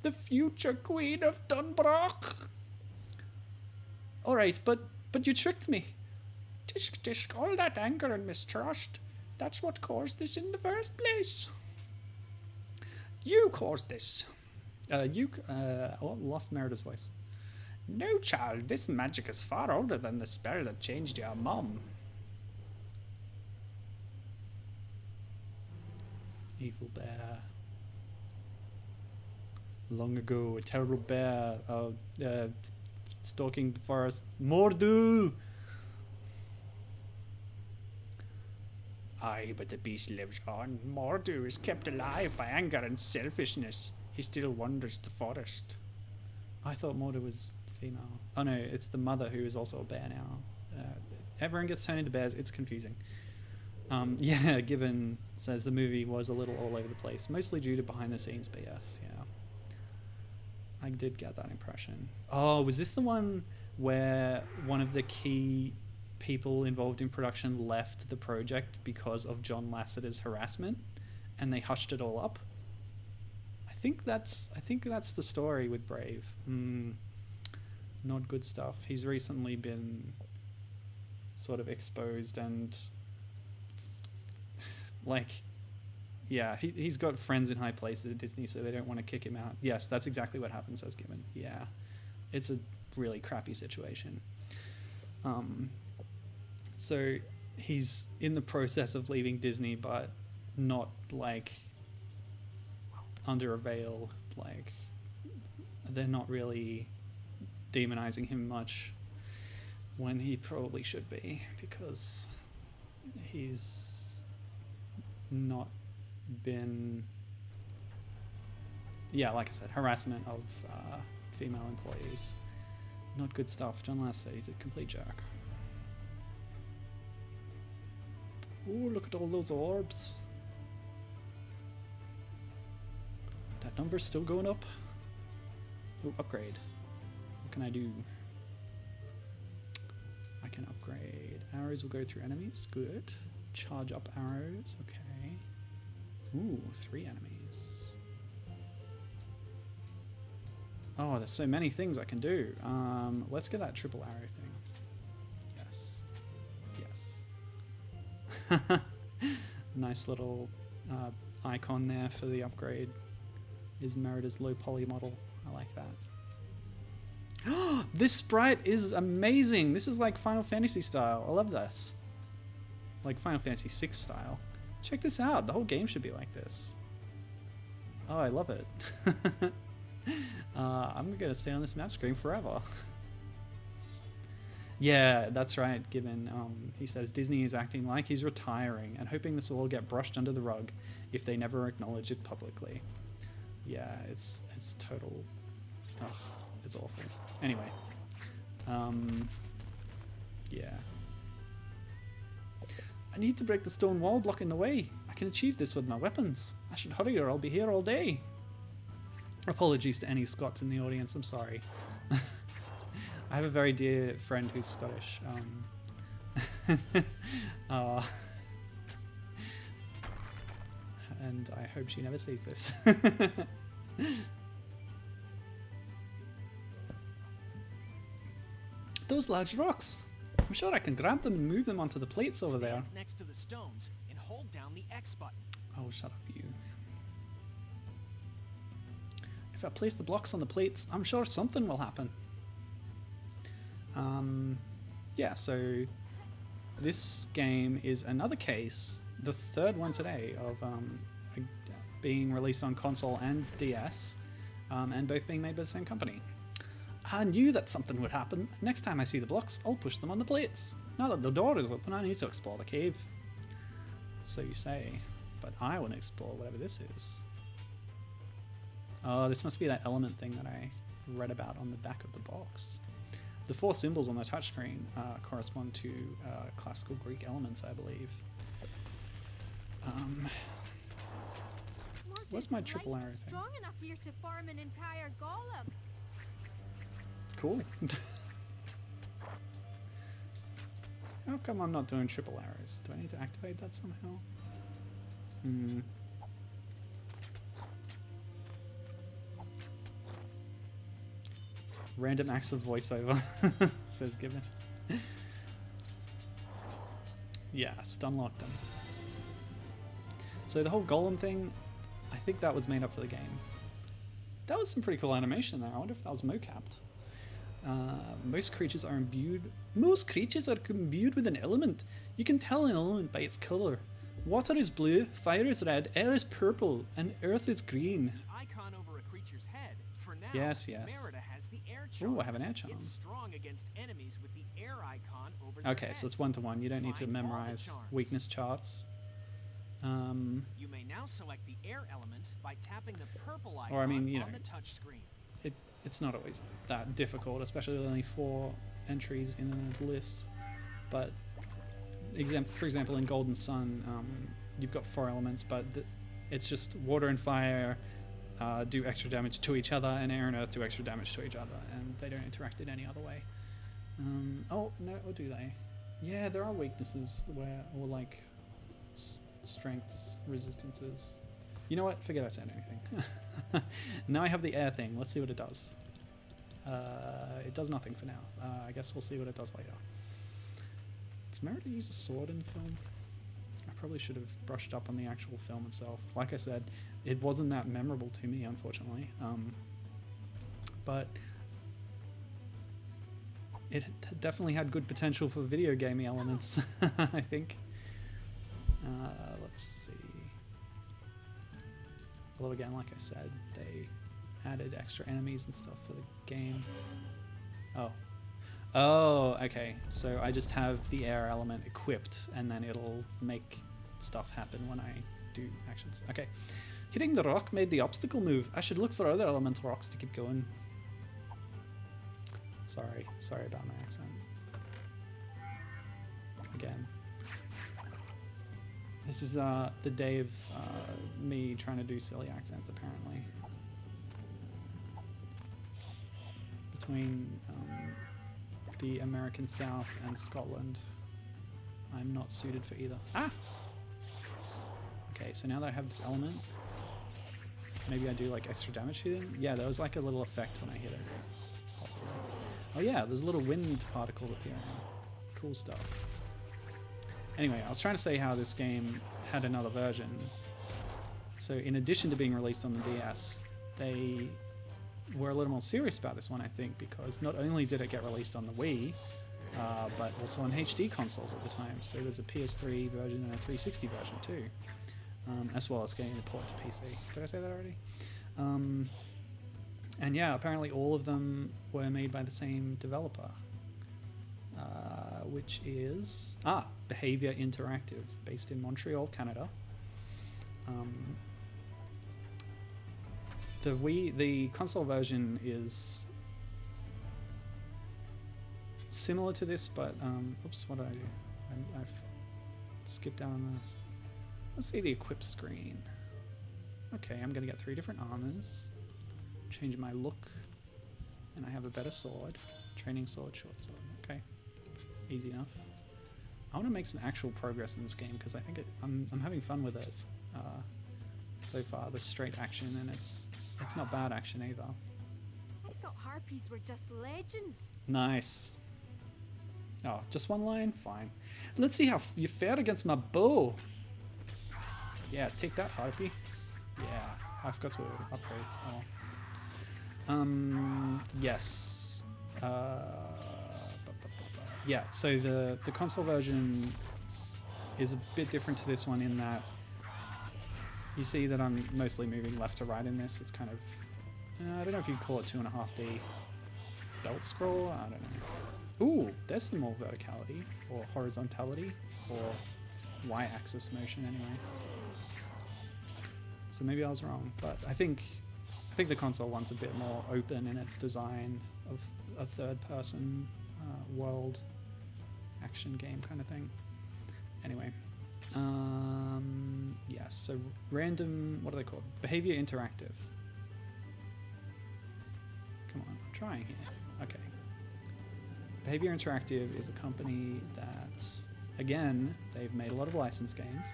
The future Queen of Dunbrock. All right, but you tricked me. Tisk, all that anger and mistrust. That's what caused this in the first place. You caused this. Lost Merida's voice. No, child, this magic is far older than the spell that changed your mom. Evil bear. Long ago, a terrible bear stalking the forest. Mordu! Aye, but the beast lives on. Mordu is kept alive by anger and selfishness. He still wanders the forest. I thought Mordu was female. Oh no, it's the mother who is also a bear now. Everyone gets turned into bears. It's confusing. Yeah, Gibbon says the movie was a little all over the place, mostly due to behind the scenes BS, yeah. I did get that impression. Oh, was this the one where one of the key people involved in production left the project because of John Lasseter's harassment, and they hushed it all up? I think that's the story with Brave. Not good stuff. He's recently been sort of exposed and like, yeah, he's got friends in high places at Disney, so they don't want to kick him out. Yes, that's exactly what happened, says Gibbon. Yeah, it's a really crappy situation. So he's in the process of leaving Disney, but not like under a veil. Like they're not really demonizing him much when he probably should be, because he's not been, yeah, like I said, harassment of female employees. Not good stuff. John Lasseter, he's a complete jerk. Oh, look at all those orbs. That number's still going up. Oh, upgrade. What can I do? I can upgrade. Arrows will go through enemies. Good. Charge up arrows. Okay. Ooh, 3 enemies. Oh, there's so many things I can do. Let's get that triple arrow thing. Yes. Yes. Nice little icon there for the upgrade. Is Merida's low poly model. I like that. This sprite is amazing. This is like Final Fantasy style. I love this. Like Final Fantasy 6 style. Check this out. The whole game should be like this. Oh, I love it. I'm gonna stay on this map screen forever. Yeah, that's right, given he says Disney is acting like he's retiring and hoping this will all get brushed under the rug if they never acknowledge it publicly. Yeah, it's total... Ugh, it's awful. Anyway. Yeah. I need to break the stone wall blocking the way. I can achieve this with my weapons. I should hurry or I'll be here all day. Apologies to any Scots in the audience, I'm sorry. I have a very dear friend who's Scottish. And I hope she never sees this. Those large rocks! I'm sure I can grab them and move them onto the plates over there. Next to the stones and hold down the X button. Oh, shut up, you. If I place the blocks on the plates, I'm sure something will happen. Yeah, so this game is another case, the third one today, of being released on console and DS, and both being made by the same company. I knew that something would happen. Next time I see the blocks, I'll push them on the plates. Now that the door is open, I need to explore the cave. So you say, but I want to explore whatever this is. Oh, this must be that element thing that I read about on the back of the box. The 4 symbols on the touchscreen correspond to classical Greek elements, I believe. What's my triple arrow thing? Strong enough here to form an entire golem. Cool. How come I'm not doing triple arrows? Do I need to activate that somehow? Random acts of voiceover, says Given. Yeah, stun locked them. So the whole golem thing, I think that was made up for the game. That was some pretty cool animation there. I wonder if that was mocapped. Most creatures are imbued with an element. You can tell an element by its color. Water is blue, fire is red, air is purple, and earth is green. Icon over a creature's head. For now, Yes. Merida has the air charm. Ooh, I have an air charm. It's strong against enemies with the air icon over their Okay, so it's heads. 1-to-1. You don't need to Find all the memorize charms. weakness charts. You may now select the air element by tapping the purple icon Or, I mean, you on know, the touch screen. It's not always that difficult, especially with only 4 entries in a list. But for example, in Golden Sun, you've got 4 elements, but it's just water and fire do extra damage to each other, and air and earth do extra damage to each other, and they don't interact in any other way. Oh no, or do they? Yeah, there are weaknesses or like strengths, resistances. You know what? Forget I said anything. Now I have the air thing. Let's see what it does. It does nothing for now. I guess we'll see what it does later. Does Merida use a sword in the film? I probably should have brushed up on the actual film itself. Like I said, it wasn't that memorable to me, unfortunately. But it definitely had good potential for video gamey elements, I think. Let's see. Although again, like I said, they added extra enemies and stuff for the game. Oh, okay. So I just have the air element equipped, and then it'll make stuff happen when I do actions. Okay. Hitting the rock made the obstacle move. I should look for other elemental rocks to keep going. Sorry about my accent. Again. This is the day of me trying to do silly accents, apparently. Between the American South and Scotland, I'm not suited for either. Ah! Okay, so now that I have this element, maybe I do like extra damage to them? Yeah, there was like a little effect when I hit it. Possibly. Oh yeah, there's little wind particles appearing. Cool stuff. Anyway, I was trying to say how this game had another version. So in addition to being released on the DS, they were a little more serious about this one, I think, because not only did it get released on the Wii, but also on HD consoles at the time. So there's a PS3 version and a 360 version too, as well as getting the port to PC. Did I say that already? And yeah, apparently all of them were made by the same developer, which is Behavior Interactive, based in Montreal, Canada. The console version is similar to this, but oops, what did I do? I've skipped down on the. Let's see the equip screen. Okay, I'm gonna get 3 different armors, change my look, and I have a better sword, training sword, short sword. Okay, easy enough. I want to make some actual progress in this game because I think I'm having fun with it so far. The straight action, and it's not bad action either. I thought harpies were just legends. Nice. Oh, just one line? Fine. Let's see how you fared against my bow. Yeah, take that, harpy. Yeah, I forgot to upgrade. Oh. Yes. Yeah, so the console version is a bit different to this one in that you see that I'm mostly moving left to right in this. It's kind of, I don't know if you'd call it 2.5D belt scroll. I don't know. Ooh, there's some more verticality or horizontality or y-axis motion anyway. So maybe I was wrong, but I think the console one's a bit more open in its design of a third-person world action game kind of thing. Anyway, yes. So random. What are they called? Behavior Interactive. Come on, I'm trying here. Okay. Behavior Interactive is a company that, again, they've made a lot of licensed games,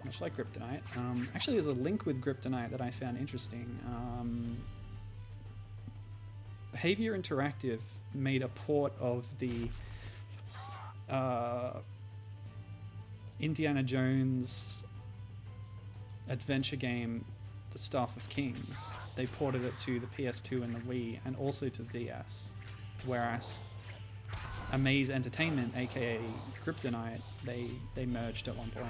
much like Kryptonite. Actually, there's a link with Kryptonite that I found interesting. Behavior Interactive made a port of the Indiana Jones adventure game, The Staff of Kings. They ported it to the PS2 and the Wii, and also to the DS. Whereas Amaze Entertainment, aka Kryptonite, they merged at one point.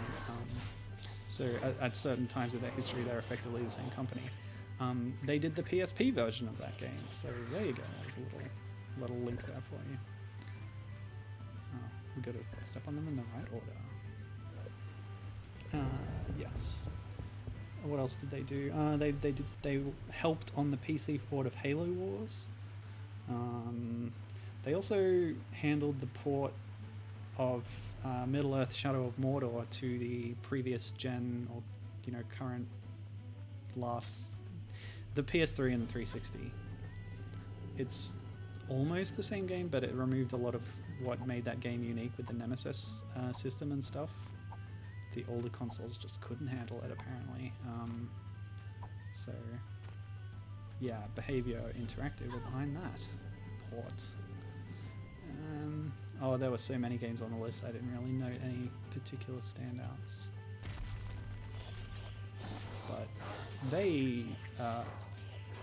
So at certain times of their history, they're effectively the same company. They did the PSP version of that game, so there you go. There's a little link there for you. Oh, we've got to step on them in the right order. Yes. What else did they do? They helped on the PC port of Halo Wars. They also handled the port of Middle-earth: Shadow of Mordor to the previous gen, or current the PS3 and the 360. It's almost the same game, but it removed a lot of what made that game unique with the Nemesis system and stuff. The older consoles just couldn't handle it, apparently. So, yeah, Behavior Interactive were behind that port. Oh, there were so many games on the list, I didn't really note any particular standouts. But they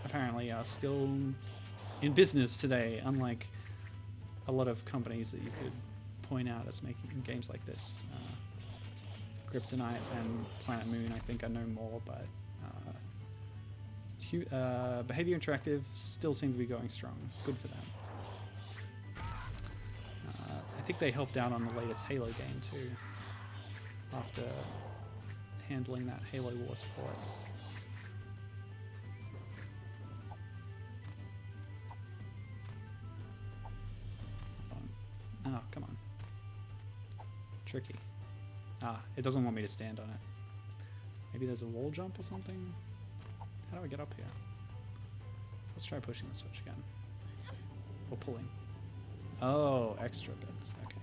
apparently are still in business today, unlike a lot of companies that you could point out as making games like this. Kryptonite and Planet Moon, I think I know more, but Behavior Interactive still seem to be going strong. Good for them. I think they helped out on the latest Halo game too, after handling that Halo Wars port. Oh, come on. Tricky. Ah, it doesn't want me to stand on it. Maybe there's a wall jump or something? How do I get up here? Let's try pushing the switch again. Or pulling. Oh, extra bits. Okay.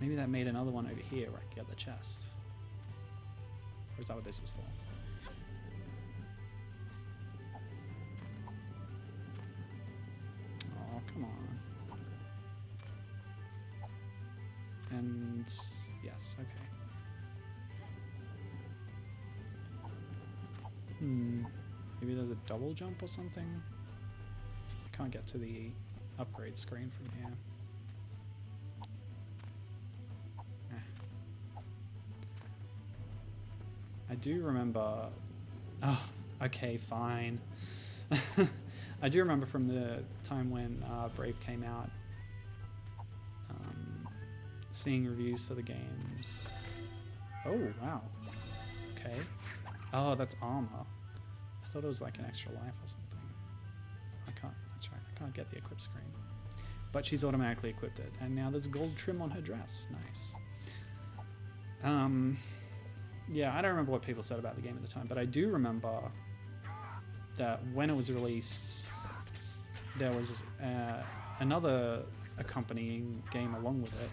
Maybe that made another one over here where I can get the chest. Or is that what this is for? Oh, come on. And yes, okay. Maybe there's a double jump or something? I can't get to the upgrade screen from here. I do remember... Oh, okay, fine. I do remember from the time when Brave came out, seeing reviews for the games. Oh, wow. Okay. Oh, that's armor. I thought it was like an extra life or something. I can't, that's right, I can't get the equip screen. But she's automatically equipped it, and now there's gold trim on her dress. Nice. Yeah, I don't remember what people said about the game at the time, but I do remember that when it was released, there was another accompanying game along with it,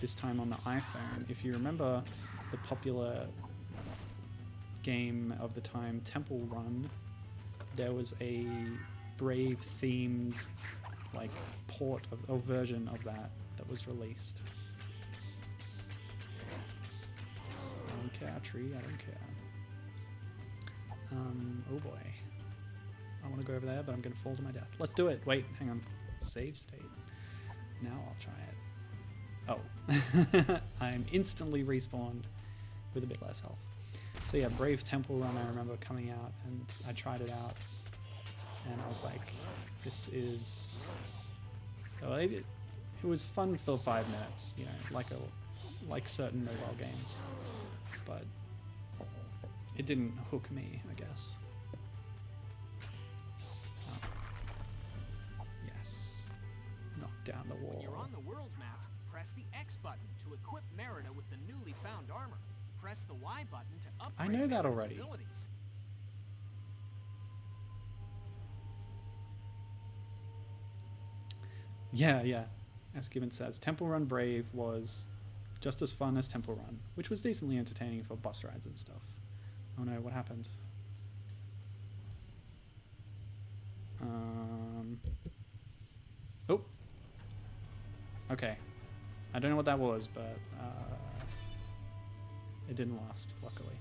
this time on the iPhone. If you remember the popular game of the time, Temple Run, there was a Brave themed like port of, or version of that was released. I don't care, tree, I don't care. Oh boy. I want to go over there, but I'm going to fall to my death. Let's do it. Wait, hang on. Save state. Now I'll try it. Oh. I'm instantly respawned with a bit less health. So yeah, Brave Temple Run, I remember coming out, and I tried it out, and I was like, this is... Well, it was fun for 5 minutes, you know, like certain mobile games, but it didn't hook me, I guess. Yes. Knock down the wall. When you're on the world map, press the X button to equip Merida with the newly found armor. Press the Y button to upgrade I know that Merida's already. abilities. Yeah. As Gibbon says, Temple Run Brave was just as fun as Temple Run, which was decently entertaining for bus rides and stuff. Oh no, what happened? Oh. Okay. I don't know what that was, but it didn't last, luckily.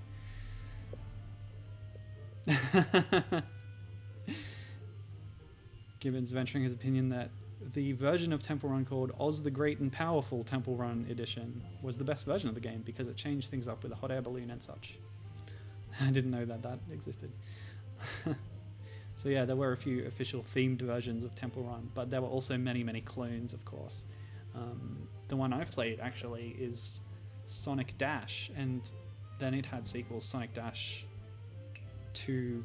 Gibbons venturing his opinion that the version of Temple Run called Oz the Great and Powerful Temple Run Edition was the best version of the game because it changed things up with a hot air balloon and such. I didn't know that existed. So yeah, there were a few official themed versions of Temple Run, but there were also many clones, of course. The one I've played actually is Sonic Dash, and then it had sequels, Sonic Dash 2: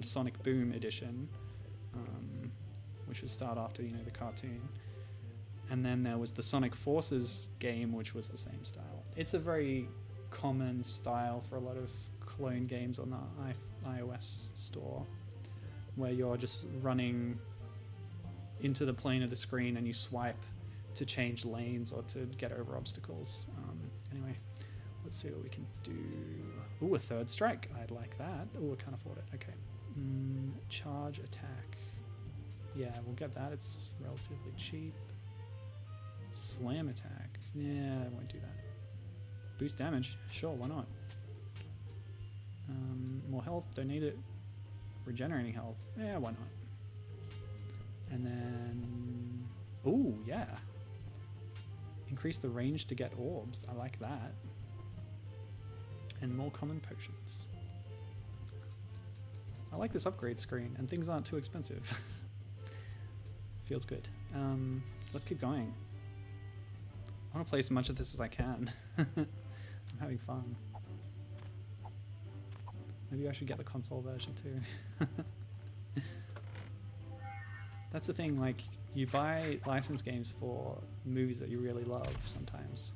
Sonic Boom Edition, which would start after, you know, the cartoon. And then there was the Sonic Forces game, which was the same style. It's a very common style for a lot of clone games on the iOS store, where you're just running into the plane of the screen and you swipe to change lanes or to get over obstacles. Anyway, let's see what we can do. Ooh, a third strike. I'd like that. Ooh, I can't afford it. Okay. Charge attack. Yeah, we'll get that. It's relatively cheap. Slam attack. Yeah, I won't do that. Boost damage. Sure, why not? More health. Don't need it. Regenerating health. Yeah, why not? And then... Ooh, yeah. Increase the range to get orbs. I like that. And more common potions. I like this upgrade screen, and things aren't too expensive. Feels good. Let's keep going. I want to play as much of this as I can. I'm having fun. Maybe I should get the console version too. That's the thing, like, you buy licensed games for movies that you really love sometimes.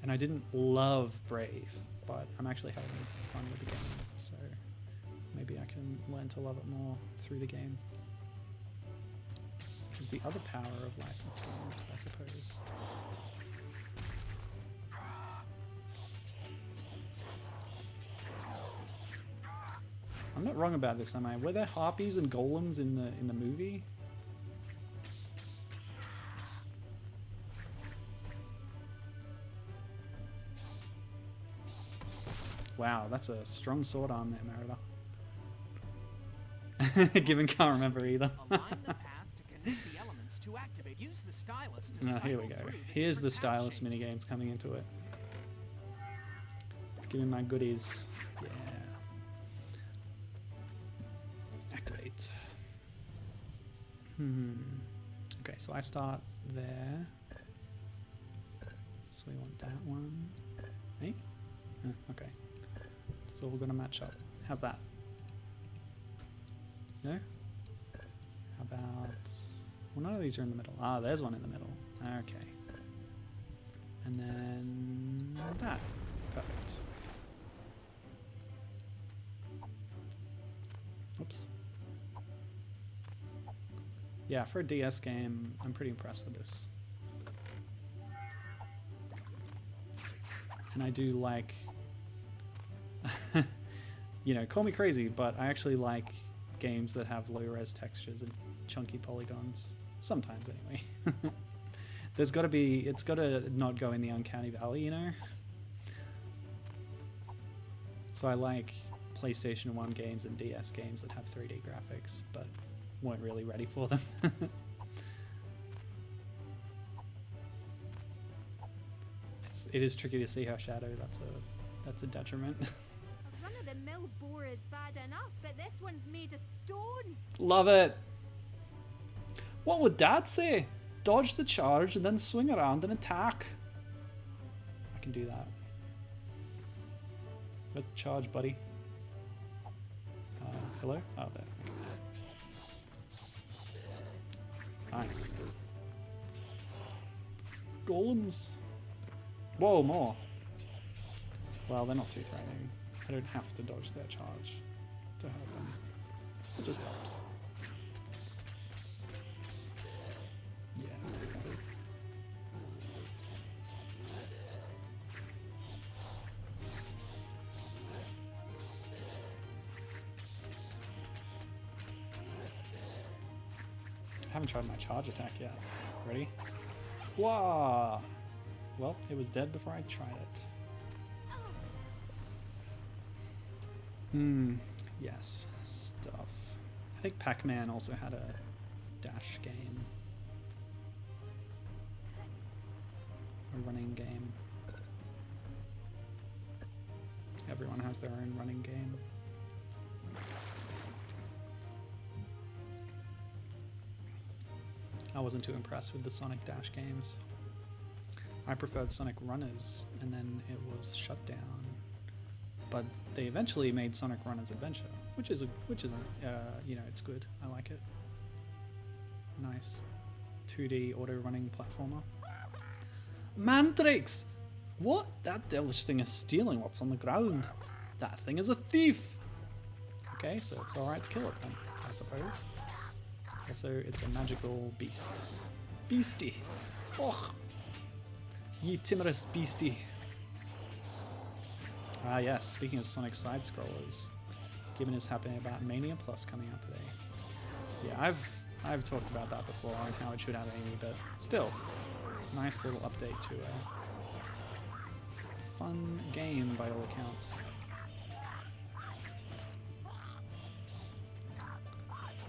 And I didn't love Brave, but I'm actually having fun with the game, so maybe I can learn to love it more through the game. Which is the other power of licensed games, I suppose. I'm not wrong about this, am I? Were there harpies and golems in the movie? Wow, that's a strong sword arm there, Merida. Given can't remember either. Align the path to connect the elements to activate. Use the stylus to Oh, here we cycle go. through Here's the different path stylus shapes. minigames coming into it. Give me my goodies. Yeah. Activate. Okay, so I start there. So we want that one. Hey? Okay. It's all gonna match up. How's that? No? How about... Well, none of these are in the middle. Ah, there's one in the middle. Okay. And then that. Perfect. Oops. Yeah, for a DS game, I'm pretty impressed with this. And I do like... you know, call me crazy, but I actually like games that have low-res textures and chunky polygons. Sometimes, anyway. There's got to be... It's got to not go in the uncanny valley, you know? So I like PlayStation 1 games and DS games that have 3D graphics, but weren't really ready for them. It is tricky to see how shadow, that's a detriment. A run-of-the-mill boar is bad enough, but this one's made of stone. Love it. What would Dad say? Dodge the charge and then swing around and attack. I can do that. Where's the charge, buddy? Hello? Oh, there. Nice. Golems. Whoa, more. Well, they're not too threatening. I don't have to dodge their charge to hurt them. It just helps. Yeah, I'll take that. I haven't tried my charge attack yet. Ready? Whoa! Well, it was dead before I tried it. Yes, stuff. I think Pac-Man also had a dash game. A running game. Everyone has their own running game. I wasn't too impressed with the Sonic Dash games. I preferred Sonic Runners, and then it was shut down. But they eventually made Sonic Runners Adventure, which is you know, it's good. I like it. Nice 2D auto running platformer. Mantrix! What? That devilish thing is stealing what's on the ground. That thing is a thief! Okay, so it's alright to kill it then, I suppose. Also, it's a magical beast. Beastie! Och! Ye timorous beastie. Ah yes, speaking of Sonic side-scrollers, Gibbon is happy about Mania Plus coming out today. Yeah, I've talked about that before and how it should have Amy, but still, nice little update to a fun game by all accounts.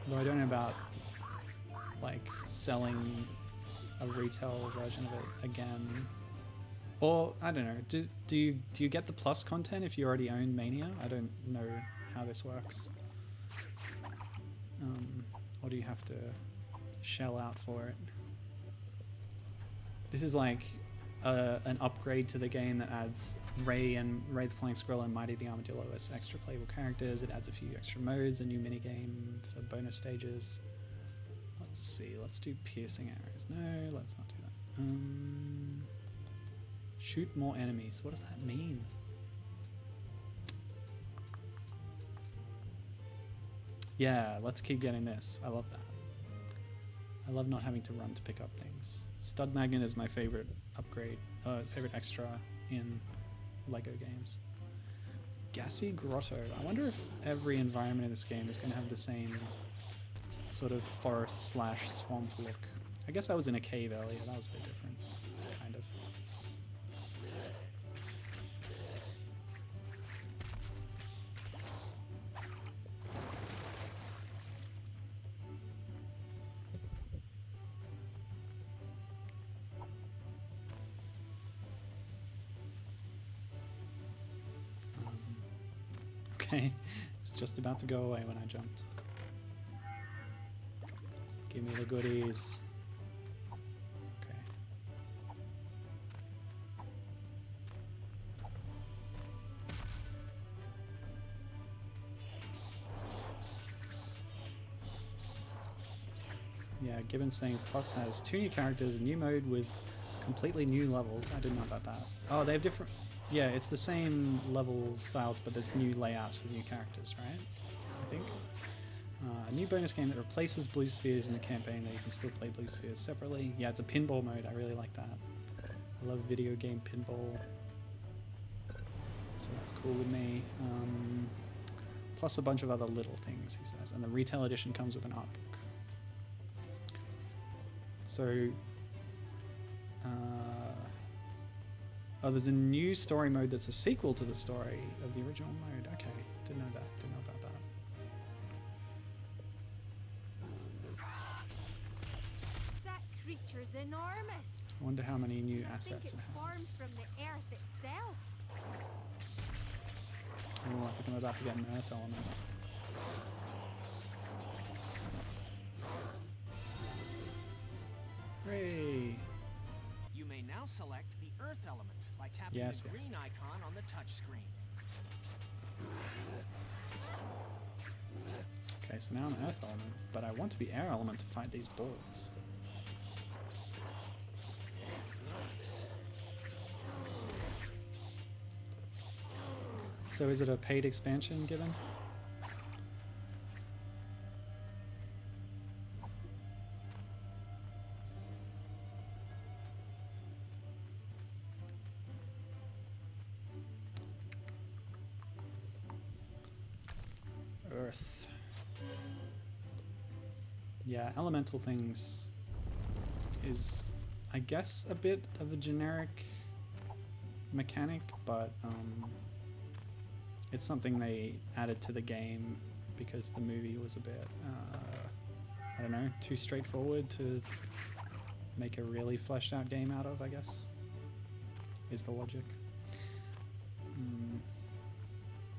Though I don't know about like selling a retail version of it again. Or, I don't know, do you get the plus content if you already own Mania? I don't know how this works. Or do you have to shell out for it? This is like an upgrade to the game that adds Ray the Flying Squirrel and Mighty the Armadillo as extra playable characters. It adds a few extra modes, a new minigame for bonus stages. Let's see, let's do piercing arrows. No, let's not do that. Shoot more enemies. What does that mean? Yeah, let's keep getting this. I love that. I love not having to run to pick up things. Stud Magnet is my favorite upgrade, favorite extra in Lego games. Gassy Grotto. I wonder if every environment in this game is going to have the same sort of forest / swamp look. I guess I was in a cave earlier. That was a bit different, kind of. Okay, it was just about to go away when I jumped. Give me the goodies. Okay. Yeah, Gibbon saying Plus has 2 new characters, a new mode with completely new levels. I didn't know about that. Oh, they have different... Yeah, it's the same level styles, but there's new layouts for new characters, right? I think. A new bonus game that replaces Blue Spheres in the campaign that you can still play Blue Spheres separately. Yeah, it's a pinball mode. I really like that. I love video game pinball. So that's cool with me. Plus a bunch of other little things, he says. And the retail edition comes with an art book. So... oh, there's a new story mode that's a sequel to the story of the original mode. Okay, didn't know that. Didn't know about that. That creature's enormous. I wonder how many new I think assets it's it formed has. from the earth itself. Oh, I think I'm about to get an earth element. Hooray! You may now select the Earth element by tapping Yes, the yes. green icon on the touchscreen. Okay, so now I'm an earth element, but I want to be air element to fight these balls. So is it a paid expansion given? Earth. Yeah, elemental things is, I guess, a bit of a generic mechanic, but it's something they added to the game because the movie was a bit, I don't know, too straightforward to make a really fleshed out game out of, I guess, is the logic.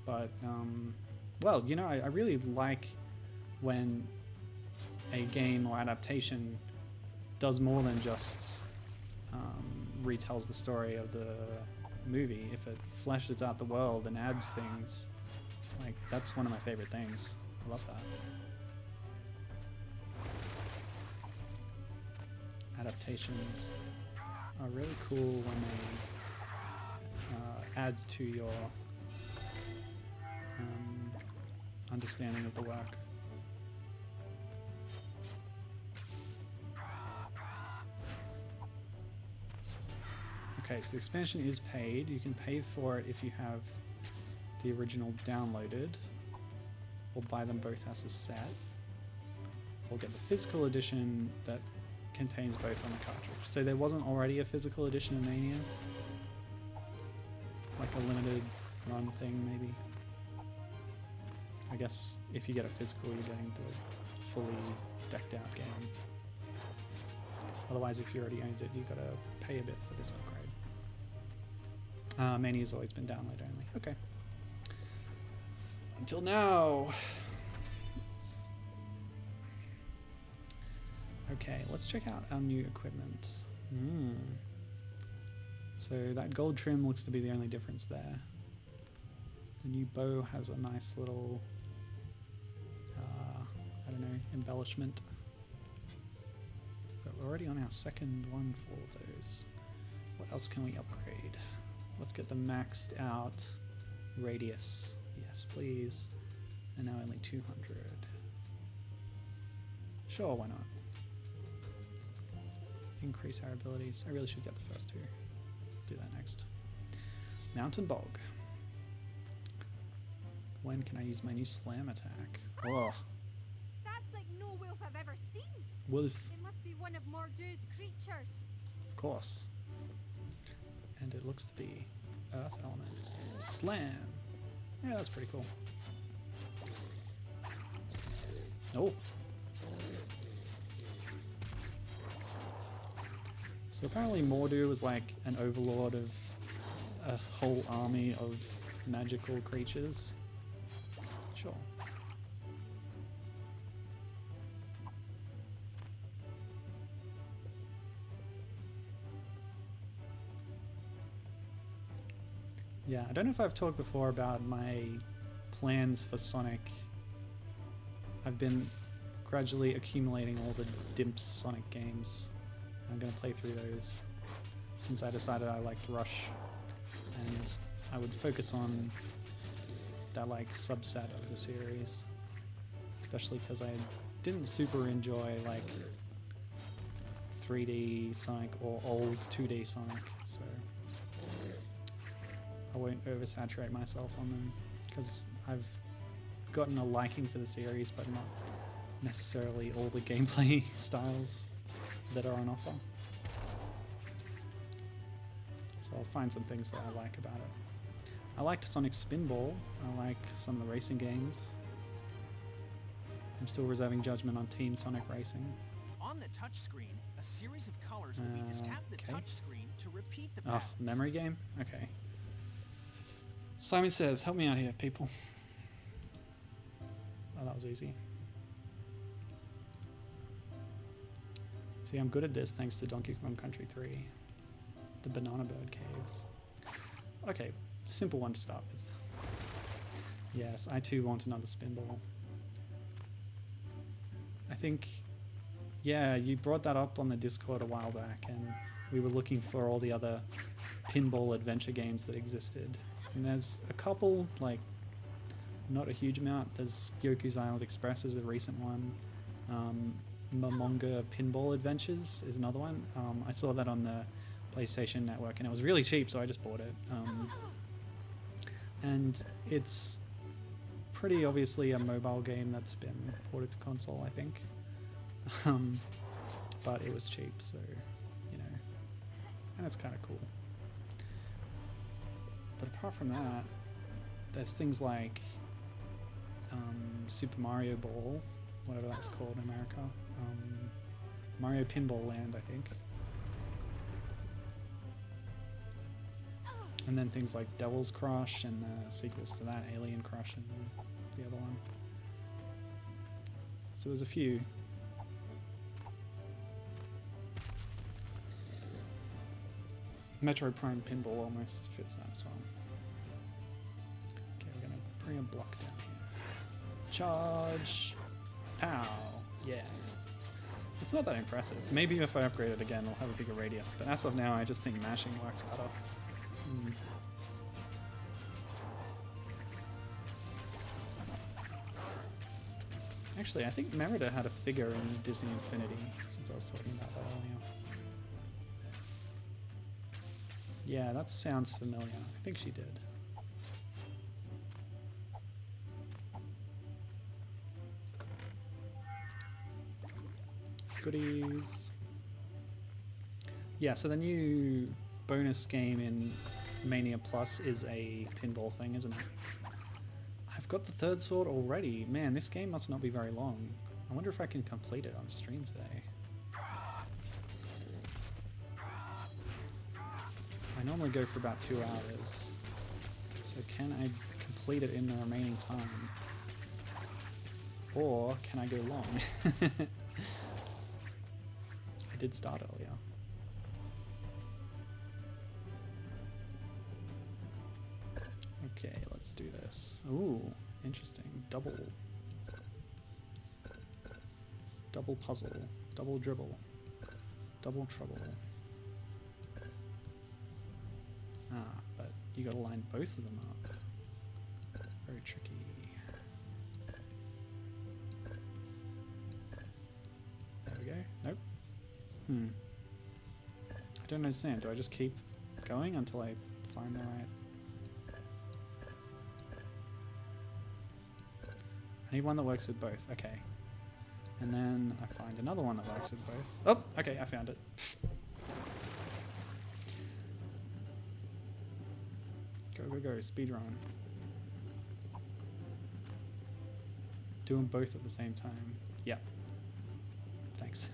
But, well, you know, I really like when a game or adaptation does more than just retells the story of the movie. If it fleshes out the world and adds things, like, that's one of my favorite things. I love that. Adaptations are really cool when they add to your understanding of the work. Okay, so the expansion is paid. You can pay for it if you have the original downloaded, or buy them both as a set, or get the physical edition that contains both on the cartridge. So there wasn't already a physical edition of Mania? Like a limited run thing, maybe? I guess if you get a physical, you're getting the fully decked out game. Otherwise, if you already owned it, you gotta pay a bit for this upgrade. Mania's always been download only. Okay. Until now. Okay, let's check out our new equipment. So that gold trim looks to be the only difference there. The new bow has a nice little, I don't know, embellishment. But we're already on our second one for those. What else can we upgrade? Let's get the maxed out radius. Yes, please. And now only 200. Sure, why not? Increase our abilities. I really should get the first two. Do that next. Mountain Bog. When can I use my new slam attack? Oh, That's like no wolf I've ever seen. wolf, It must be one of Mordau's creatures. of course. And it looks to be earth elements. Slam. Yeah, that's pretty cool. Oh. So apparently Mordu was like an overlord of a whole army of magical creatures. Sure. Yeah, I don't know if I've talked before about my plans for Sonic. I've been gradually accumulating all the Dimps Sonic games. I'm going to play through those since I decided I liked Rush, and I would focus on that like subset of the series, especially because I didn't super enjoy like 3D Sonic or old 2D Sonic, so I won't oversaturate myself on them because I've gotten a liking for the series, but not necessarily all the gameplay styles that are on offer. So I'll find some things that I like about it. I liked Sonic Spinball. I like some of the racing games. I'm still reserving judgment on Team Sonic Racing. On the touchscreen, a series of colors will be just tap the Okay. touchscreen to repeat the Oh, patterns. memory game? Okay. Simon says, help me out here, people. Oh, that was easy. See, I'm good at this thanks to Donkey Kong Country 3. The Banana Bird Caves. Okay, simple one to start with. Yes, I too want another Spinball. I think, yeah, you brought that up on the Discord a while back, and we were looking for all the other pinball adventure games that existed. And there's a couple, like, not a huge amount. There's Yoku's Island Express is a recent one. Momonga Pinball Adventures is another one. I saw that on the PlayStation Network, and it was really cheap, so I just bought it. And it's pretty obviously a mobile game that's been ported to console, I think. But it was cheap, so, you know, and it's kind of cool. But apart from that, there's things like Super Mario Ball, whatever that's called in America. Mario Pinball Land, I think. And then things like Devil's Crush and sequels to that, Alien Crush and the other one. So there's a few. Metroid Prime Pinball almost fits that as well. Okay, we're gonna bring a block down here. Charge! Pow! Yeah. It's not that impressive. Maybe if I upgrade it again, I'll have a bigger radius. But as of now, I just think mashing works better. Actually, I think Merida had a figure in Disney Infinity, since I was talking about that earlier. Yeah, that sounds familiar. I think she did. Goodies. Yeah, so the new bonus game in Mania Plus is a pinball thing, isn't it? I've got the third sword already. Man, this game must not be very long. I wonder if I can complete it on stream today. I normally go for about 2 hours. So can I complete it in the remaining time? Or can I go long? I did start earlier. Okay, let's do this. Ooh, interesting. Double puzzle. Double dribble. Double trouble. Ah, but you gotta line both of them up. Very tricky. There we go. Nope. I don't understand. Do I just keep going until I find the right... I need one that works with both. Okay. And then I find another one that works with both. Oh, okay, I found it. Go, go, go. Speedrun. Do them both at the same time. Yep. Thanks.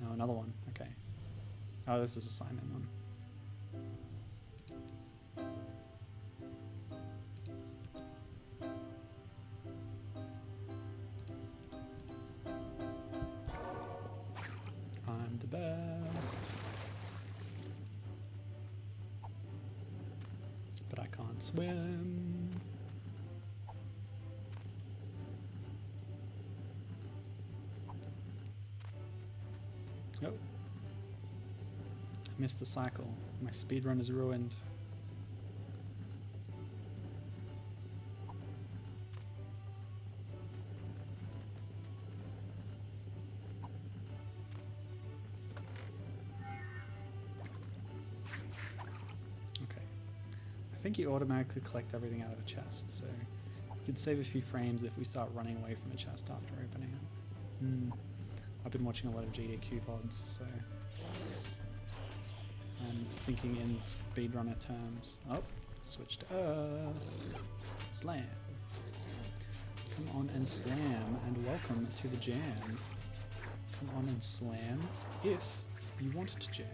No, another one. Okay. Oh, this is a sign-in one. I'm the best. But I can't swim. Oh. I missed the cycle. My speedrun is ruined. Okay. I think you automatically collect everything out of a chest, so you could save a few frames if we start running away from a chest after opening it. I've been watching a lot of GDQ VODs, so I'm thinking in speedrunner terms. Oh, switched up. Slam. Come on and slam, and welcome to the jam. Come on and slam if you want to jam.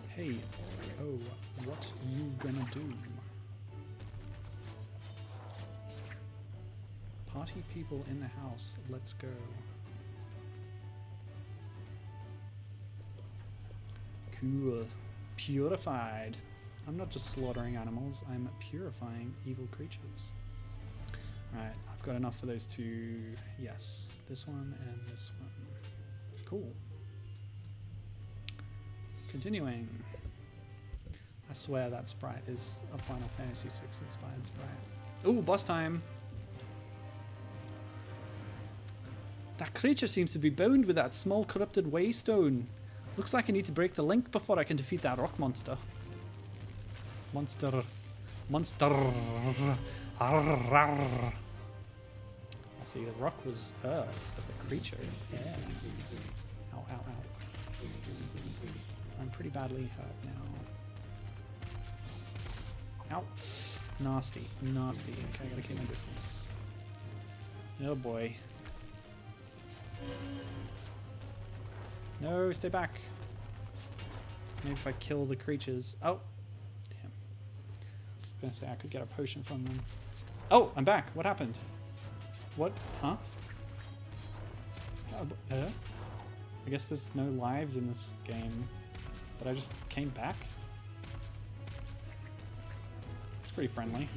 Hey, oh, what you gonna do? Party people in the house, let's go. Cool. Purified. I'm not just slaughtering animals, I'm purifying evil creatures. Alright, I've got enough for those two. Yes, this one and this one. Cool. Continuing. I swear that sprite is a Final Fantasy VI inspired sprite. Ooh, boss time! That creature seems to be bound with that small corrupted waystone. Looks like I need to break the link before I can defeat that rock monster. Monster. I see the rock was earth, but the creature is air. Ow, ow, ow. I'm pretty badly hurt now. Ow. Nasty, nasty. Okay, I gotta keep my distance. Oh boy. No, stay back. Maybe if I kill the creatures. Oh, damn. I was gonna say I could get a potion from them. Oh, I'm back. What happened? What? Huh? I guess there's no lives in this game, but I just came back. It's pretty friendly.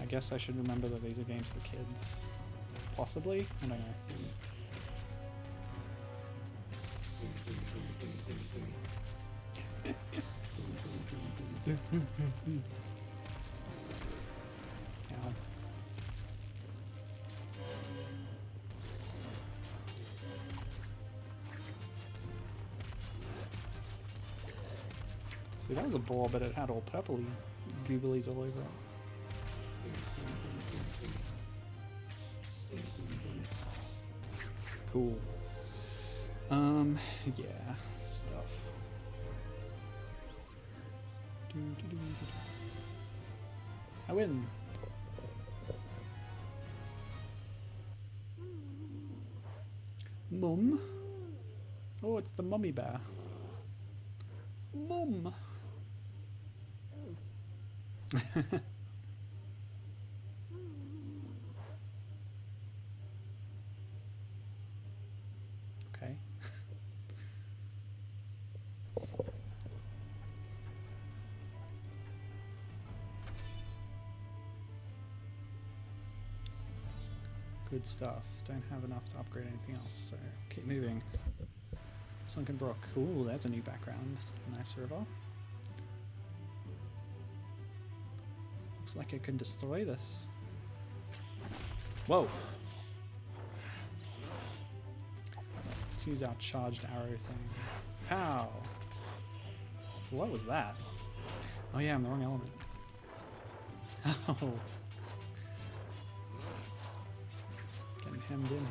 I guess I should remember that these are games for kids. Possibly? I don't know. Ow. See, that was a ball, but it had all purpley gooblies all over it. Cool. Yeah, stuff. I win. Mum? Oh, it's the mummy bear. Mum. Okay. Good stuff. Don't have enough to upgrade anything else, so keep moving. Sunken Brook. Ooh, there's a new background. Nice river. Looks like I can destroy this. Whoa! Let's use our charged arrow thing. Pow! What was that? Oh yeah, I'm the wrong element. Oh. Getting hemmed in here.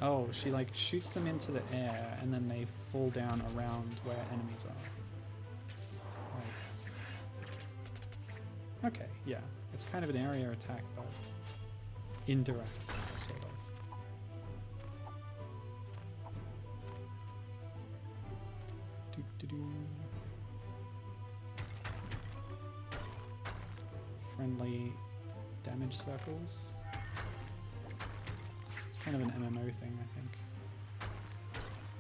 Oh, she like shoots them into the air and then they fall down around where enemies are. Right. Okay, yeah. It's kind of an area attack, but indirect, sort of. Doo-doo-doo. Friendly damage circles. It's kind of an MMO thing, I think.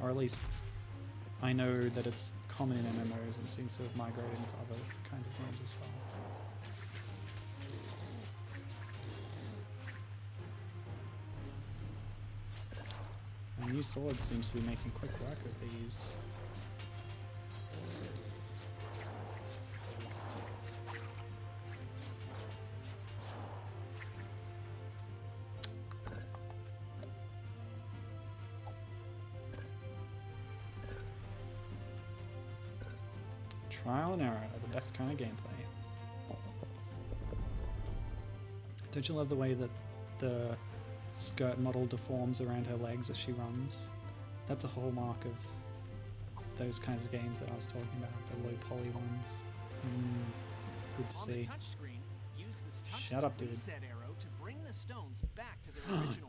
Or at least I know that it's common in MMOs and seems to have migrated into other kinds of games as well. A new sword seems to be making quick work of these. Trial and error, the best kind of gameplay. Don't you love the way that the skirt model deforms around her legs as she runs? That's a hallmark of those kinds of games that I was talking about, the low poly ones. Good to see. Shut up, dude.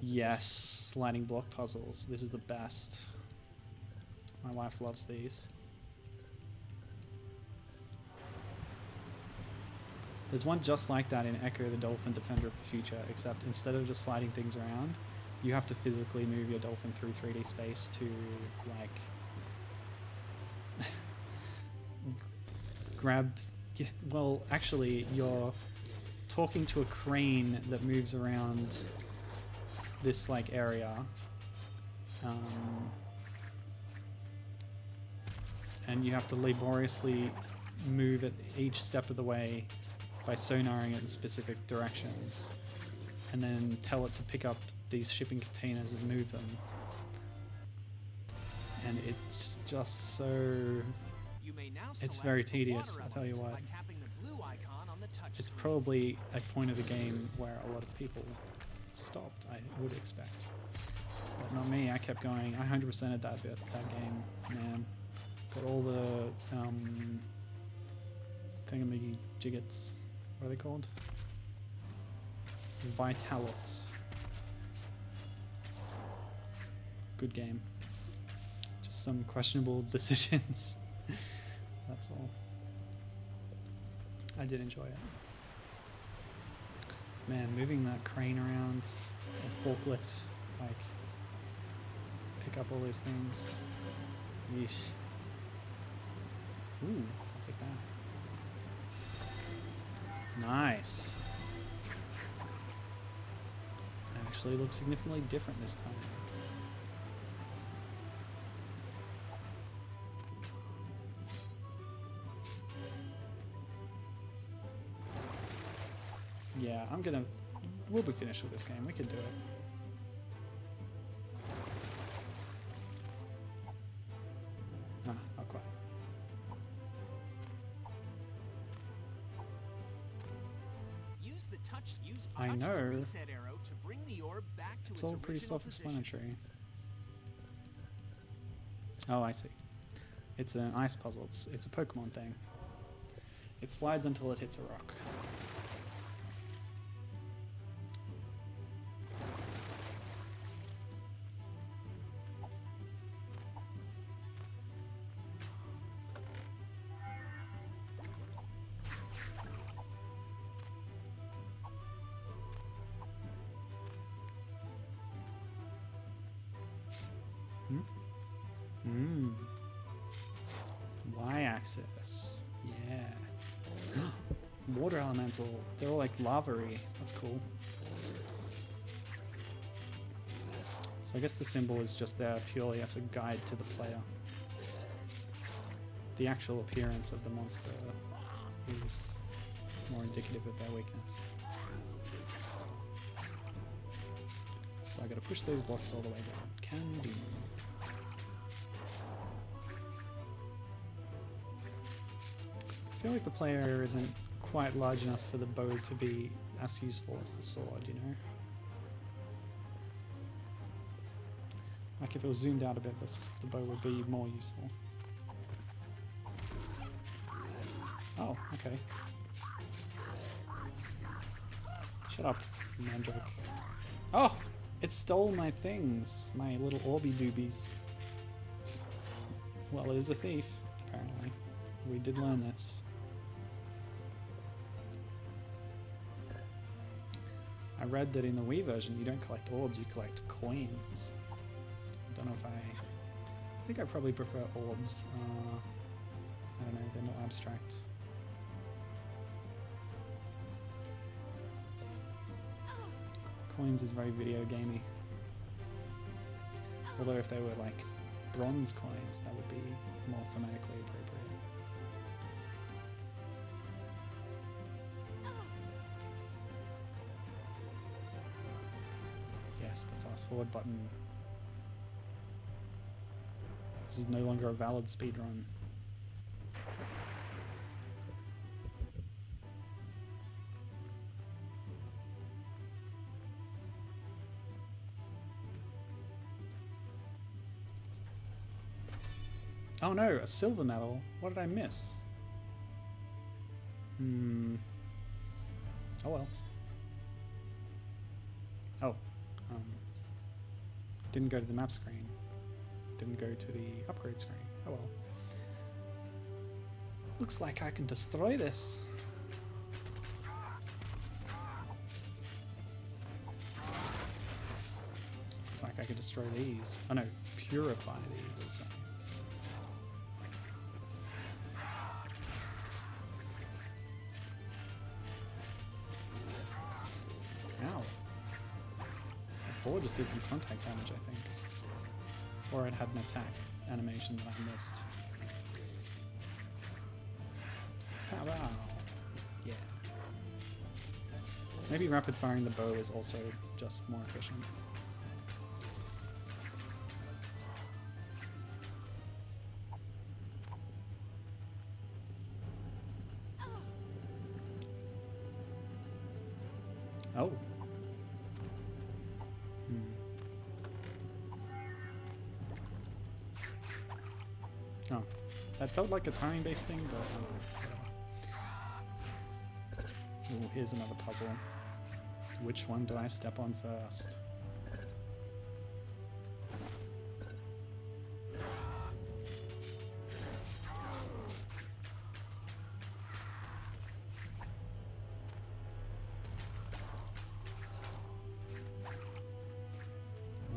Yes, sliding block puzzles. This is the best. My wife loves these. There's one just like that in Echo the Dolphin Defender of the Future, except instead of just sliding things around, you have to physically move your dolphin through 3D space to, like, grab... Well, actually, you're talking to a crane that moves around this, like, area. And you have to laboriously move it each step of the way by sonaring it in specific directions, and then tell it to pick up these shipping containers and move them. And it's just so... It's very tedious, I'll tell you what. It's probably a point of the game where a lot of people stopped, I would expect. But not me, I kept going. I 100%ed that game, man. Got all the thingamajigits. What are they called? Vitalites. Good game. Just some questionable decisions. That's all. I did enjoy it. Man, moving that crane around, a forklift, like, pick up all those things. Yeesh. Ooh, I'll take that. Nice. Actually looks significantly different this time. Yeah, we'll be finished with this game. We can do it. Ah, not quite. I know. It's all pretty self-explanatory. Oh, I see. It's an ice puzzle. It's a Pokemon thing. It slides until it hits a rock. Hmm. Y-axis. Yeah. Water elemental. They're all like lava-y. That's cool. So I guess the symbol is just there purely as a guide to the player. The actual appearance of the monster is more indicative of their weakness. So I gotta push those blocks all the way down. Can do. I feel like the player isn't quite large enough for the bow to be as useful as the sword, you know? Like if it was zoomed out a bit, the bow would be more useful. Oh, okay. Shut up, mandrake. Oh! It stole my things, my little orby doobies. Well, it is a thief, apparently. We did learn this. I read that in the Wii version you don't collect orbs, you collect coins. I don't know if I think I probably prefer orbs. I don't know, they're more abstract. Coins is very video gamey. Although if they were like bronze coins, that would be more thematically appropriate. Yes, the fast forward button. This is no longer a valid speedrun. Oh no, a silver medal. What did I miss? Oh well. Oh. Didn't go to the map screen. Didn't go to the upgrade screen. Oh well. Looks like I can destroy this. Looks like I could destroy these. Oh no, purify these. So. Ow. The board just did some contact damage, I think. Or it had an attack animation that I missed. Pow pow. Yeah. Maybe rapid firing the bow is also just more efficient. Oh. Oh, that felt like a timing-based thing, but ooh, here's another puzzle. Which one do I step on first?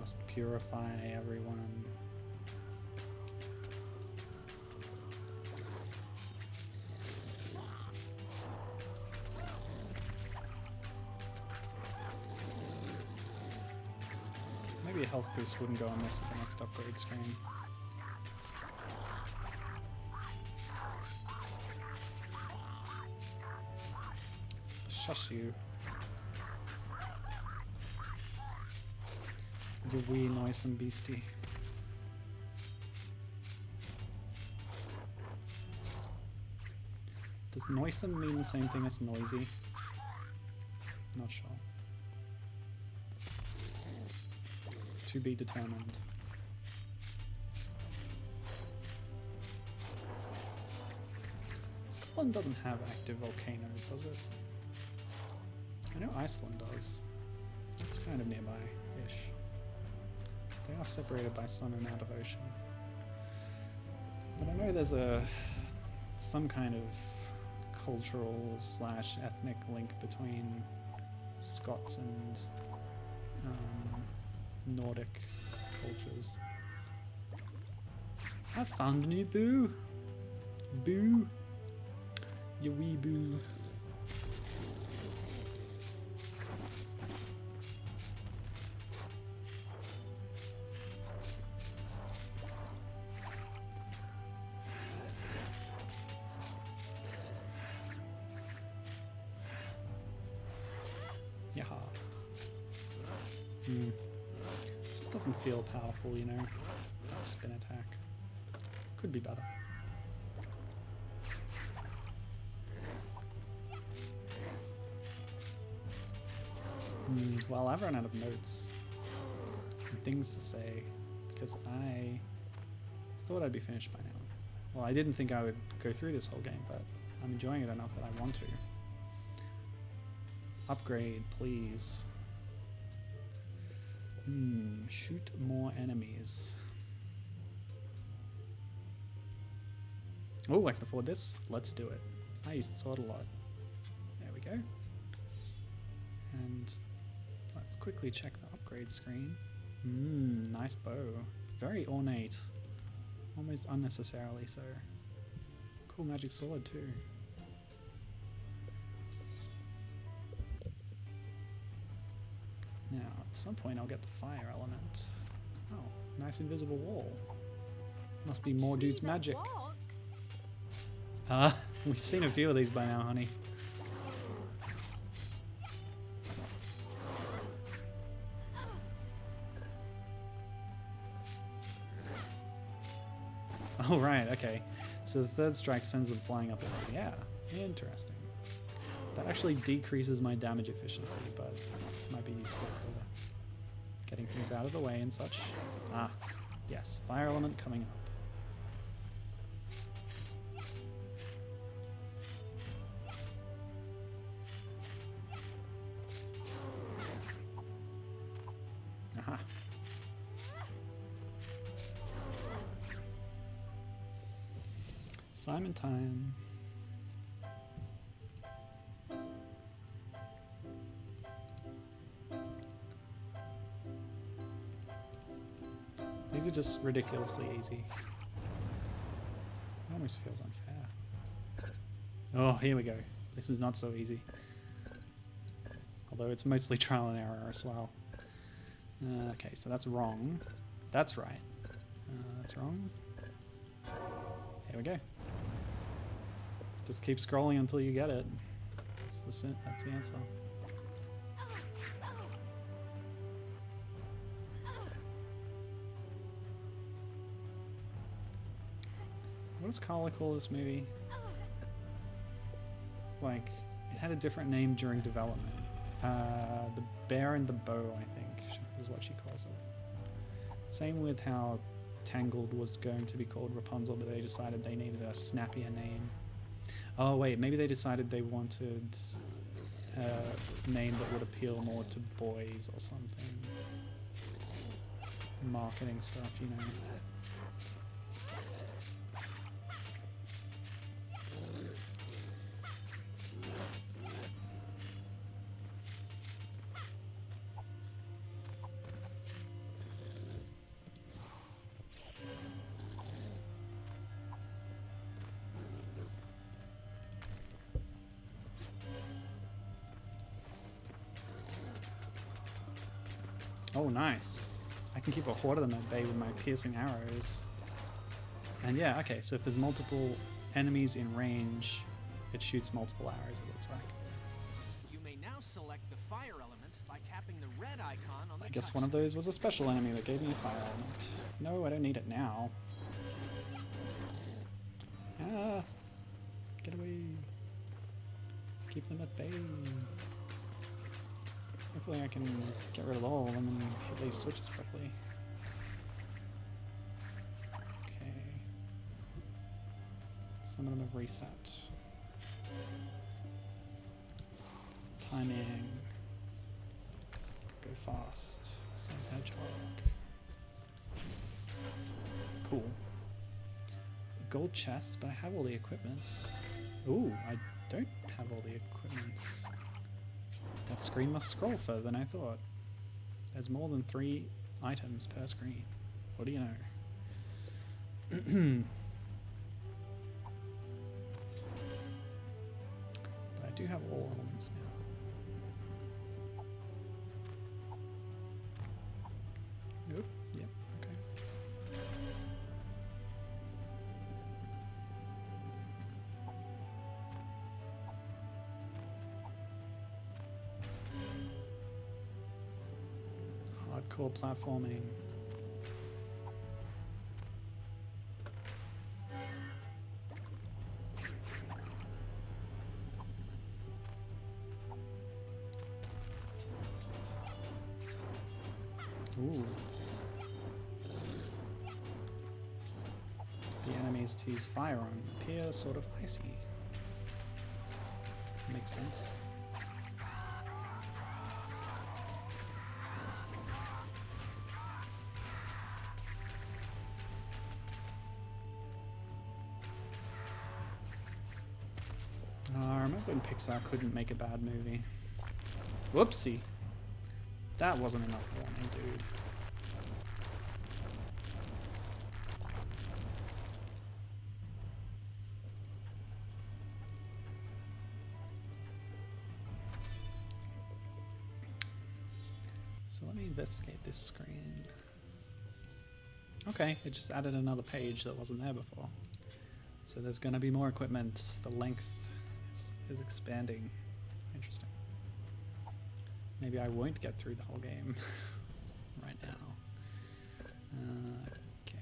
Must purify everyone. Maybe a health boost wouldn't go amiss at the next upgrade screen. Shush you. You wee noisome beastie. Does noisome mean the same thing as noisy? Not sure. To be determined. Scotland doesn't have active volcanoes, does it? I know Iceland does. It's kind of nearby-ish. They are separated by some amount of ocean. But I know there's some kind of cultural / ethnic link between Scots and Nordic cultures. I found a new boo. Boo. You wee boo. Yaha. Just doesn't feel powerful, you know. That spin attack. Could be better. Well, I've run out of notes and things to say because I thought I'd be finished by now. Well, I didn't think I would go through this whole game, but I'm enjoying it enough that I want to. Upgrade, please. Shoot more enemies. Oh, I can afford this. Let's do it. I use the sword a lot. There we go. And let's quickly check the upgrade screen. Nice bow. Very ornate. Almost unnecessarily so. Cool magic sword too. Now, at some point I'll get the fire element. Oh, nice invisible wall. Must be more dude's magic. We've seen a few of these by now, honey. Oh, right, okay. So the third strike sends them flying up into the air. Interesting. That actually decreases my damage efficiency, but might be useful for getting things out of the way and such. Ah, yes, fire element coming up. Aha. Simon time. These are just ridiculously easy. It almost feels unfair. Oh, here we go. This is not so easy. Although it's mostly trial and error as well. Okay, so that's wrong. That's right. That's wrong. Here we go. Just keep scrolling until you get it. That's the answer. What does Carla call this movie? Like, it had a different name during development. The Bear and the Bow, I think, is what she calls it. Same with how Tangled was going to be called Rapunzel, but they decided they needed a snappier name. Oh wait, maybe they decided they wanted a name that would appeal more to boys or something. Marketing stuff, you know. Oh, nice. I can keep a horde of them at bay with my piercing arrows. And yeah, okay, so if there's multiple enemies in range, it shoots multiple arrows, it looks like. You may now select the fire element by tapping the red icon on the I guess one of those was a special enemy that gave me a fire element. No, I don't need it now. Ah! Get away. Keep them at bay. Hopefully I can get rid of all of them and hit these switches properly. Okay. Some of them have reset. Timing. Go fast. Some hedgehog. Cool. Gold chest, but I have all the equipments. Ooh, I don't have all the equipments. That screen must scroll further than I thought. There's more than 3 items per screen. What do you But I do have all elements now. Oop, yep, okay. Hardcore platforming. Ooh. The enemies to use fire on appear sort of icy. Makes sense. I remember when Pixar couldn't make a bad movie. Whoopsie. That wasn't enough warning, dude. So let me investigate this screen. Okay, it just added another page that wasn't there before. So there's going to be more equipment. The length is expanding. Interesting. Maybe I won't get through the whole game right now. Okay.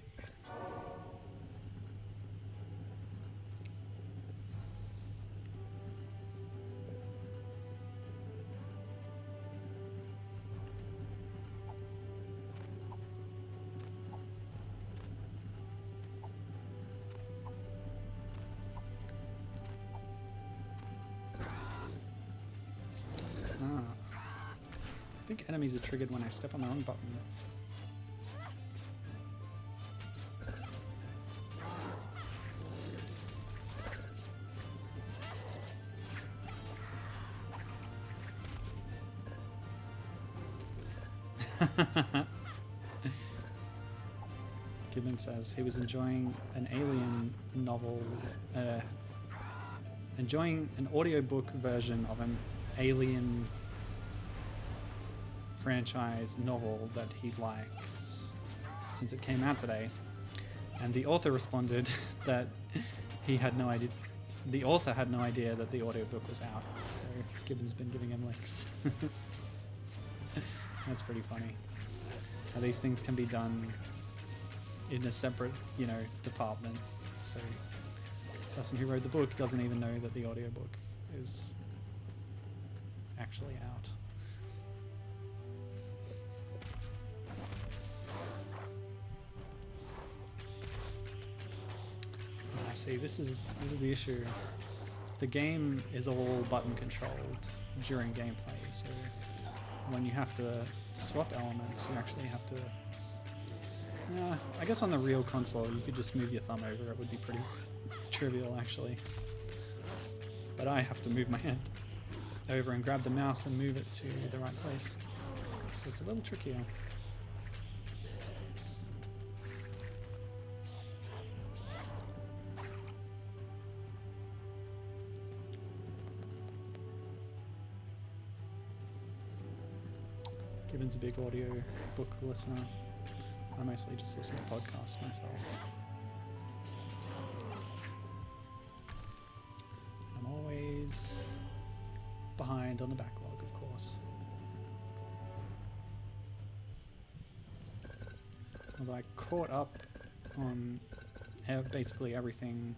I think enemies are triggered when I step on the wrong button. Gibbon says he was enjoying an alien novel, enjoying an audiobook version of an alien franchise novel that he likes since it came out today, and the author responded that he had no idea. The author had no idea that the audiobook was out, so Gibbon's been giving him links. That's pretty funny. How these things can be done in a separate, department. So the person who wrote the book doesn't even know that the audiobook is actually out. See, this is the issue. The game is all button controlled during gameplay, so when you have to swap elements, you actually have to. I guess on the real console, you could just move your thumb over. It would be pretty trivial, actually. But I have to move my hand over and grab the mouse and move it to the right place, so it's a little trickier. Gibbon's a big audio book listener. I mostly just listen to podcasts myself. I'm always behind on the backlog, of course. Although I caught up on basically everything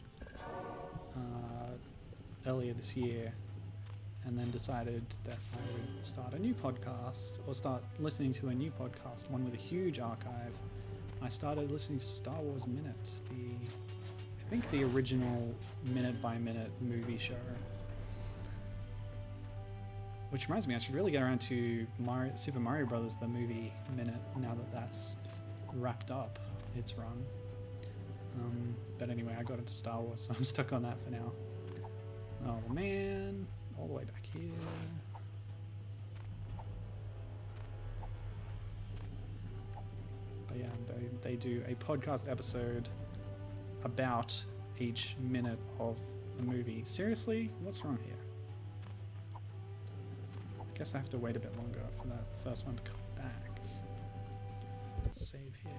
earlier this year, and then decided that I would start a new podcast, or start listening to a new podcast, one with a huge archive. I started listening to Star Wars Minute, I think the original minute-by-minute movie show. Which reminds me, I should really get around to Super Mario Brothers, the movie minute, now that that's wrapped up its run. But anyway, I got into Star Wars, so I'm stuck on that for now. Oh man. All the way back here. But yeah, they do a podcast episode about each minute of the movie. Seriously? What's wrong here? I guess I have to wait a bit longer for that first one to come back. Save here.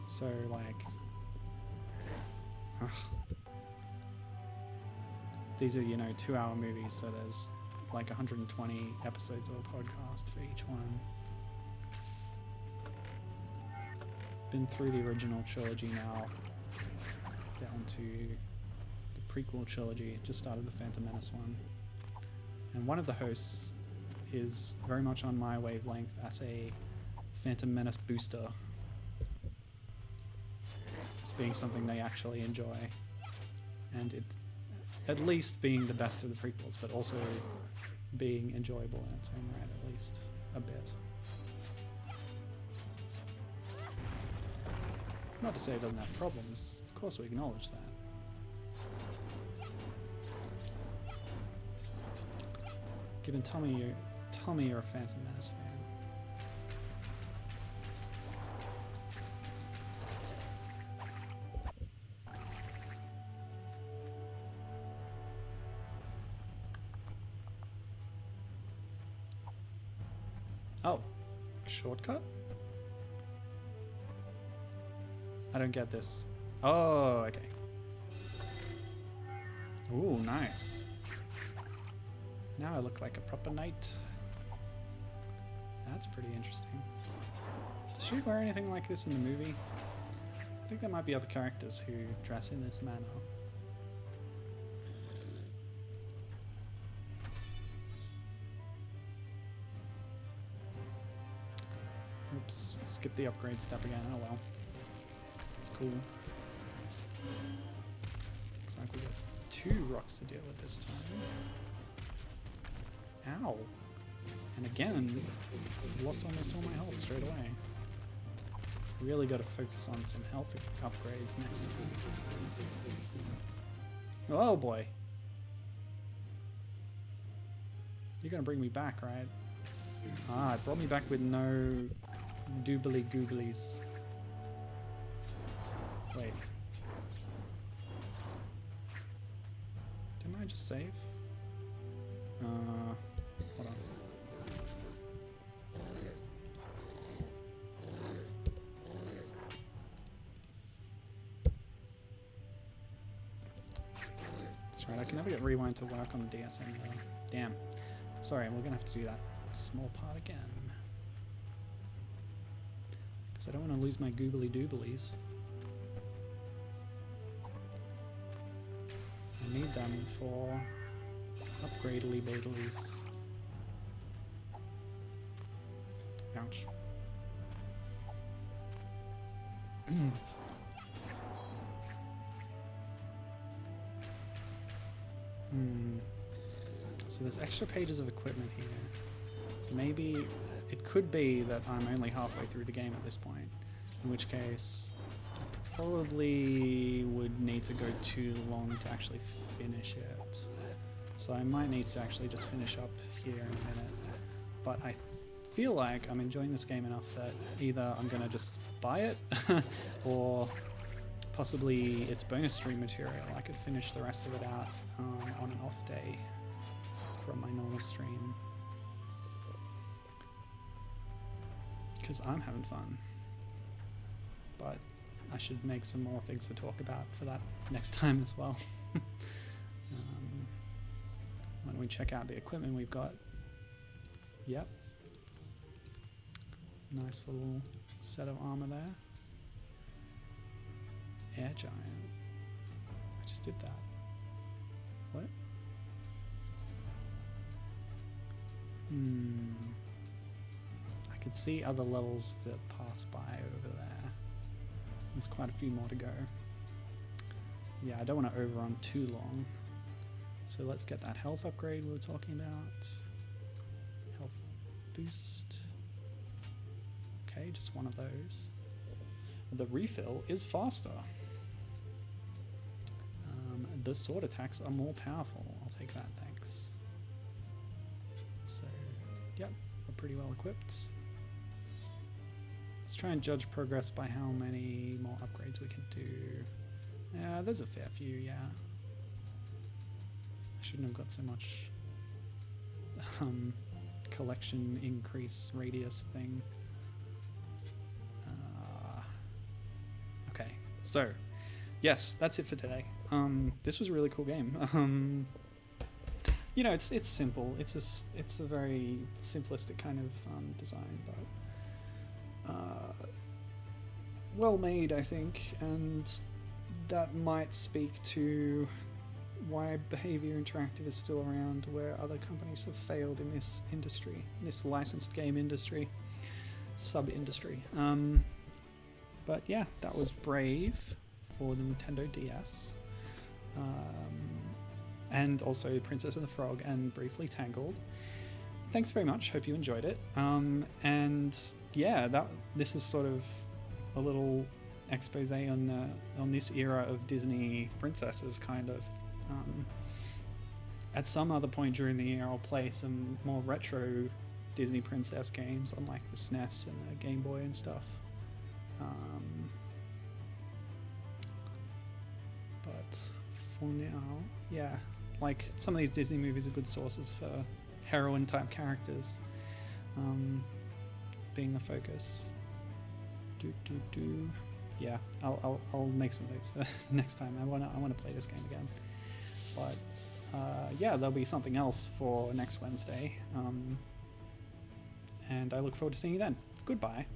So, like... ugh. These are, you know, 2-hour movies, so there's like 120 episodes of a podcast for each one. Been through the original trilogy now, down to the prequel trilogy, just started the Phantom Menace one. And one of the hosts is very much on my wavelength as a Phantom Menace booster. It's being something they actually enjoy. And it at least being the best of the prequels, but also being enjoyable in its own right, at least a bit. Not to say it doesn't have problems, of course we acknowledge that. Given, tell me you're a Phantom Menace fan. Oh, a shortcut? I don't get this. Oh, okay. Ooh, nice. Now I look like a proper knight. That's pretty interesting. Does she wear anything like this in the movie? I think there might be other characters who dress in this manner. Oops, skip the upgrade step again. Oh well. It's cool. Looks like we got 2 rocks to deal with this time. Ow. And again, lost almost all my health straight away. Really got to focus on some health upgrades next time. Oh boy. You're gonna bring me back, right? Ah, it brought me back with no doobly gooblies. Wait. Didn't I just save? Hold on. That's right, I can never get rewind to work on the DS anyway. Damn. Sorry, we're gonna have to do that small part again. Because I don't want to lose my goobly dooblies. I need them for upgradely badlies. Ouch. So there's extra pages of equipment here. Maybe it could be that I'm only halfway through the game at this point, in which case I probably would need to go too long to actually finish it. So I might need to actually just finish up here in a minute. But I feel like I'm enjoying this game enough that either I'm going to just buy it or possibly it's bonus stream material. I could finish the rest of it out on an off day from my normal stream. Because I'm having fun. But I should make some more things to talk about for that next time as well. When we check out the equipment we've got. Yep. Nice little set of armor there. Air Giant. I just did that. What? I could see other levels that pass by over there. There's quite a few more to go. Yeah, I don't want to overrun too long. So let's get that health upgrade we were talking about. Health boost. Okay, just one of those. The refill is faster. The sword attacks are more powerful. I'll take that, thanks. So, yep, we're pretty well equipped. try and judge progress by how many more upgrades we can do. Yeah, there's a fair few, yeah. I shouldn't have got so much collection increase radius thing. Okay, so yes, that's it for today. This was a really cool game. You know, it's simple. It's a very simplistic kind of design, but well made, I think, and that might speak to why Behavior Interactive is still around, where other companies have failed in this industry, this licensed game industry, sub-industry. But yeah, that was Brave for the Nintendo DS. And also Princess and the Frog and briefly Tangled. Thanks very much, hope you enjoyed it. And yeah, this is sort of a little expose on this era of Disney princesses, kind of. At some other point during the year, I'll play some more retro Disney princess games on like the SNES and the Game Boy and stuff. But for now, yeah, like some of these Disney movies are good sources for heroine type characters being the focus. Yeah, I'll make some notes for next time. I wanna play this game again. But yeah, there'll be something else for next Wednesday. And I look forward to seeing you then. Goodbye.